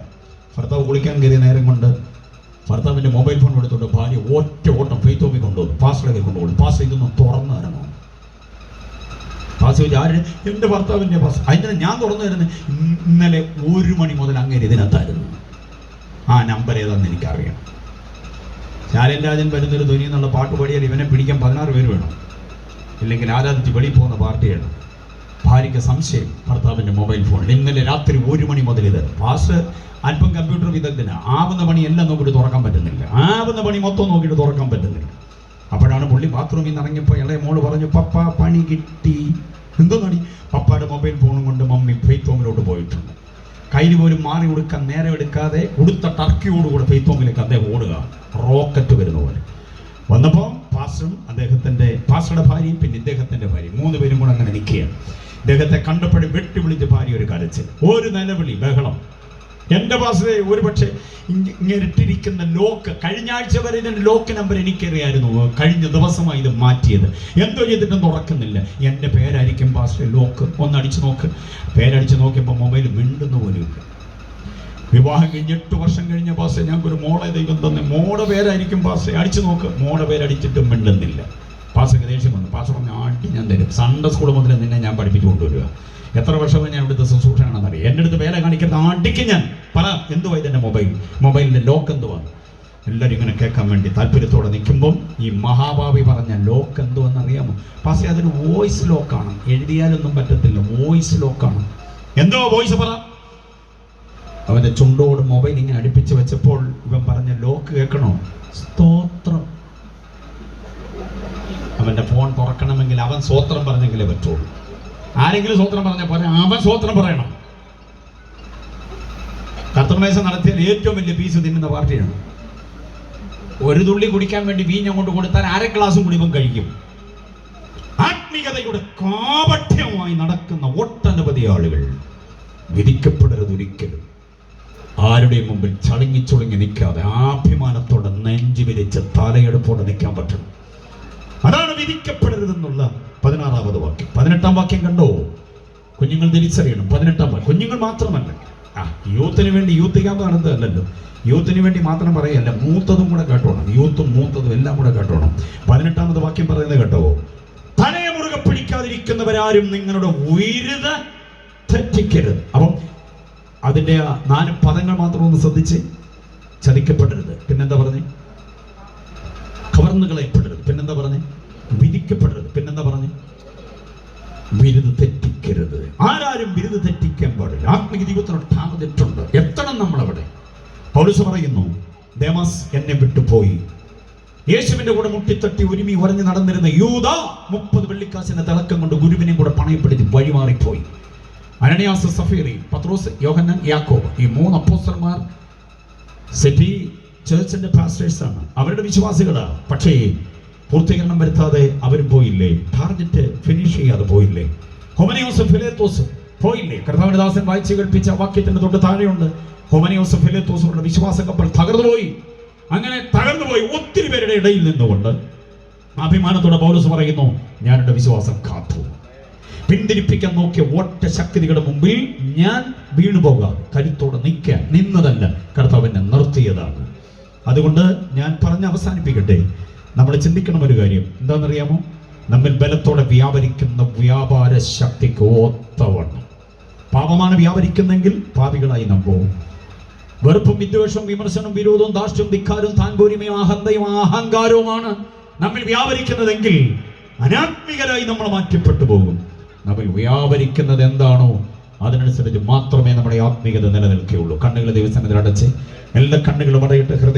ഭർത്താവ് കുളിക്കാൻ കയറിയ നേരം കൊണ്ട് ഭർത്താവിന്റെ മൊബൈൽ ഫോൺ എടുത്തുകൊണ്ട് ഭാര്യ ഒറ്റ ഓട്ടം ഫെയ്ത്തോമി കൊണ്ടുവന്നു, പാസ്റ്ററിലേക്ക് കൊണ്ടുപോകും. പാസ്റ്റർ ഇതൊന്നും തുറന്നു തരണം. പാസ്റ്റർ ആര്? എൻ്റെ ഭർത്താവിൻ്റെ പാസ്റ്റർ. അതിന് ഞാൻ തുറന്നു തരുന്നത് ഇന്നലെ 1 മണി മുതൽ അങ്ങേര് ഇതിനകത്തായിരുന്നു. ആ നമ്പർ ഏതാണെന്ന് എനിക്കറിയാം. ശാലൻ രാജൻ വരുന്നൊരു ധ്വനി എന്നുള്ള പാട്ട് പാടിയാൽ ഇവനെ പിടിക്കാൻ 16 പേര് വേണം, ഇല്ലെങ്കിൽ ആരാധിച്ച് വെളിയിൽ പോകുന്ന പാർട്ടിയാണ്. ഭാര്യയ്ക്ക് സംശയം ഭർത്താവിൻ്റെ മൊബൈൽ ഫോണിൽ ഇന്നലെ രാത്രി 1 മണി മുതൽ ഇത്. പാസ്റ്റർ അല്പം കമ്പ്യൂട്ടർ വിദഗ്ധന, ആവുന്ന പണി എല്ലാം നോക്കിയിട്ട് തുറക്കാൻ പറ്റുന്നില്ല, ആവുന്ന പണി മൊത്തം നോക്കിയിട്ട് തുറക്കാൻ പറ്റുന്നില്ല. അപ്പോഴാണ് പുള്ളി ബാത്റൂമിൽ നിന്ന് ഇറങ്ങിയപ്പോൾ ഇളയ മോള് പറഞ്ഞു, പപ്പ പണി കിട്ടി. എന്തോ നടി? പപ്പയുടെ മൊബൈൽ ഫോണും കൊണ്ട് മമ്മി ഫെയ്ത്തോമിലോട്ട് പോയിട്ടുണ്ട്. കയ്യിൽ പോലും മാറി കൊടുക്കാൻ നേരം എടുക്കാതെ ഉടുത്ത ടർക്കിയോടുകൂടെ ഫെയ്ത്തോമിലേക്ക് അദ്ദേഹം ഓടുക, റോക്കറ്റ് വരുന്ന പോലെ. വന്നപ്പോൾ പാസ്റ്ററും പാസ്റ്ററുടെ ഭാര്യയും പിന്നെ ഇദ്ദേഹത്തിൻ്റെ ഭാര്യയും 3 പേരും കൂടെ അങ്ങനെ നിൽക്കുകയാണ്. ഇദ്ദേഹത്തെ കണ്ടപ്പോഴും വെട്ടി വിളിച്ച് ഭാര്യ ഒരു കരച്ചിൽ, ഒരു നിലവിളി, ബഹളം. എൻ്റെ പാസ്റ്ററെ ഒരു പക്ഷേ ഇങ്ങിട്ടിരിക്കുന്ന ലോക്ക്, കഴിഞ്ഞ ആഴ്ച വരെ ഇതിൻ്റെ ലോക്ക് നമ്പർ എനിക്കറിയായിരുന്നു, കഴിഞ്ഞ ദിവസമായി ഇത് മാറ്റിയത്. എന്തോ ചെയ്തിട്ടും തുറക്കുന്നില്ല. എൻ്റെ പേരായിരിക്കും പാസ്റ്ററെ ലോക്ക്. ഒന്ന് അടിച്ചു നോക്ക്. പേരടിച്ച് നോക്കിയപ്പോൾ മൊബൈൽ മിണ്ടുന്ന പോലും ഇല്ല. വിവാഹം കഴിഞ്ഞ് 8 വർഷം കഴിഞ്ഞ പാസ്റ്ററെ ഞങ്ങൾക്കൊരു മോളെ ദൈവം തന്നെ, മോടെ പേരായിരിക്കും പാസ്റ്ററെ, അടിച്ചു നോക്ക്. മോടെ പേരടിച്ചിട്ടും മിണ്ടുന്നില്ല. പാസ്റ്റർക്ക് ദേഷ്യം വന്നു. പാസ്റ്റർ പറഞ്ഞ ആട്ടി ഞാൻ തരും. സൺഡേ സ്കൂൾ മുതൽ നിന്നെ ഞാൻ പഠിപ്പിച്ചു കൊണ്ടുവരിക. എത്ര വർഷമായി ഞാൻ ഇവിടുത്തെ ശുശ്രൂഷയാണെന്നറിയാം. എൻ്റെ അടുത്ത് വേല കാണിക്കുന്ന ആട്ടിക്ക് ഞാൻ പറ, എന്തുവാ ഇതെൻ്റെ മൊബൈലിൻ്റെ ലോക്ക് എന്തുവാണ്? എല്ലാവരും ഇങ്ങനെ കേൾക്കാൻ വേണ്ടി താല്പര്യത്തോടെ നിൽക്കുമ്പം ഈ മഹാഭാവി പറഞ്ഞ ലോക്ക് എന്തുവെന്നറിയാമോ? പക്ഷേ അതൊരു വോയിസ് ലോക്കാണ്. എഴുതിയാലൊന്നും പറ്റത്തില്ല, വോയിസ് ലോക്കാണ്. എന്തോ വോയിസ് പറ. അവൻ്റെ ചുണ്ടോട് മൊബൈൽ ഇങ്ങനെ അടുപ്പിച്ച് വെച്ചപ്പോൾ ഇവൻ പറഞ്ഞ ലോക്ക് കേൾക്കണോ? സ്തോത്രം. അവൻ്റെ ഫോൺ തുറക്കണമെങ്കിൽ അവൻ സ്തോത്രം പറഞ്ഞെങ്കിലേ പറ്റുള്ളൂ. ആരെങ്കിലും സ്വോത്രം പറഞ്ഞാൽ പോലെ അവൻ സ്വോത്രം പറയണം. കർത്തൃമേശ നടത്തിയാൽ ഏറ്റവും വലിയ പീസ് തിന്നുന്ന പാർട്ടിയാണ്. ഒരു തുള്ളി കുടിക്കാൻ വേണ്ടി വീഞ്ഞങ്ങോട്ട് കൊടുത്താൽ 1/2 ഗ്ലാസും കൂടി ഇവൻ കഴിക്കും. ആത്മീയതയുടെ കാപട്യമായി നടക്കുന്ന ഒട്ടനവധി ആളുകൾ വിധിക്കപ്പെടരുത് ഒരിക്കലും. ആരുടെയും മുമ്പിൽ ചളുങ്ങി നിൽക്കാതെ ആഭിമാനത്തോടെ നെഞ്ചു വിരിച്ച് തലയെടുപ്പോടെ നിൽക്കാൻ പറ്റണം. അതാണ് വിധിക്കപ്പെടരുതെന്നുള്ള 16ാമത് വാക്യം. 18ാം വാക്യം കണ്ടോ? കുഞ്ഞുങ്ങൾ തിരിച്ചറിയണം. 18ാം വാക്യം കുഞ്ഞുങ്ങൾ മാത്രമല്ല, യൂത്തിന് വേണ്ടി യൂത്ത് ക്യാമ്പ് നടത്തുകയല്ലോ, യൂത്തിന് വേണ്ടി മാത്രം പറയല്ല, മൂത്തതും കൂടെ കേട്ടോണം. യൂത്തും മൂത്തതും എല്ലാം കൂടെ കേട്ടോണം. 18ാമത് വാക്യം പറയുന്നത് കേട്ടോ, തലയെ മുറുകെ പിടിക്കാതിരിക്കുന്നവരാരും നിങ്ങളുടെ വിരുദ തെറ്റിക്കരുത്. അപ്പം അതിൻ്റെ 4 പദങ്ങൾ മാത്രം ഒന്ന് ശ്രദ്ധിച്ച്. ചതിക്കപ്പെടരുത്, പിന്നെന്താ പറഞ്ഞേ? കവർന്നു കളയപ്പെടരുത്, പിന്നെന്താ പറഞ്ഞേ? വിധിക്കപ്പെടരുത്, പിന്നെന്താ പറഞ്ഞേ? വിരുദ് തെറ്റിക്കരുത്. ആരാരും വിരുദ് തെറ്റിക്കാൻ പാടില്ല. ആത്മീയ ജീവിതത്തിനോട് തെറ്റുണ്ട്, എത്തണം നമ്മളവിടെ. പൗലോസ് പറയുന്നു, ദേമാസ് എന്നെ വിട്ടുപോയി. യേശുവിന്റെ കൂടെ മുട്ടിത്തട്ടി ഒരുമി ഉറഞ്ഞു നടന്നിരുന്ന യൂദ 30 വെള്ളിക്കാശിന്റെ തിളക്കം കൊണ്ട് ഗുരുവിനെയും കൂടെ പണയപ്പെടുത്തി വഴിമാറിപ്പോയി. അനനിയാസ്, സഫീറി, പത്രോസ്, യോഹന്നാൻ, യാക്കോബ്, ഈ 3 അപ്പോസ്തലന്മാർ സിറ്റി ചേർച്ചിന്റെ പാസ്റ്റേഴ്സാണ്. അവരുടെ വിശ്വാസികളാണ്. പക്ഷേ പൂർത്തീകരണം വരുത്താതെ അവർ പോയില്ലേ? ടാർഗറ്റ് ഫിനിഷ് ചെയ്യാതെ പോയില്ലേ? ഹുമനയോസും ഫിലേത്തോസും പോയില്ലേ? കർത്താവിന്റെ ദാസൻ വായിച്ചു കേൾപ്പിച്ച വാക്യത്തിന്റെ തൊട്ട് താഴെയുണ്ട്, ഹുമനയോസും ഫിലേത്തോസുകളുടെ വിശ്വാസ കപ്പൽ തകർന്നുപോയി. അങ്ങനെ തകർന്നുപോയി ഒത്തിരി പേരുടെ ഇടയിൽ നിന്നുകൊണ്ട് അഭിമാനത്തോടെ പൗലോസ് പറയുന്നു, ഞാൻ എൻ്റെ വിശ്വാസം കാത്തു. പിന്തിരിപ്പിക്കാൻ നോക്കിയ ഒറ്റ ശക്തികളുടെ മുമ്പിൽ ഞാൻ വീണുപോകാതെ കരുത്തോടെ നിന്നതല്ല, കർത്താവിനെ നിർത്തിയതാണ്. അതുകൊണ്ട് ഞാൻ പറഞ്ഞ് അവസാനിപ്പിക്കട്ടെ. നമ്മൾ ചിന്തിക്കണം ഒരു കാര്യം എന്താണെന്നറിയാമോ? നമ്മിൽ ബലത്തോടെ വ്യാപരിക്കുന്ന വ്യാപാര ശക്തിക്ക് ഒത്തവണ്ണം പാപമാണ് വ്യാപരിക്കുന്നെങ്കിൽ പാപികളായി നാം പോകും. വെറുപ്പും വിദ്വേഷവും വിമർശനവും വിരോധവും ധാർഷ്ട്യവും ധിക്കാരവും താൻപോരിമയും അഹന്തയും അഹങ്കാരവുമാണ് നമ്മിൽ വ്യാപരിക്കുന്നതെങ്കിൽ അനാത്മികരായി നമ്മൾ മാറ്റപ്പെട്ടു പോകും. നമ്മിൽ വ്യാപരിക്കുന്നത് എന്താണോ അതിനനുസരിച്ച് മാത്രമേ നമ്മുടെ ആത്മീയത നിലനിൽക്കുകയുള്ളൂ. കണ്ണുകൾ ദൈവസന്നിധിയിൽ അടച്ച് എല്ലാ കണ്ണുകളും അടയിട്ട് ഹൃദയം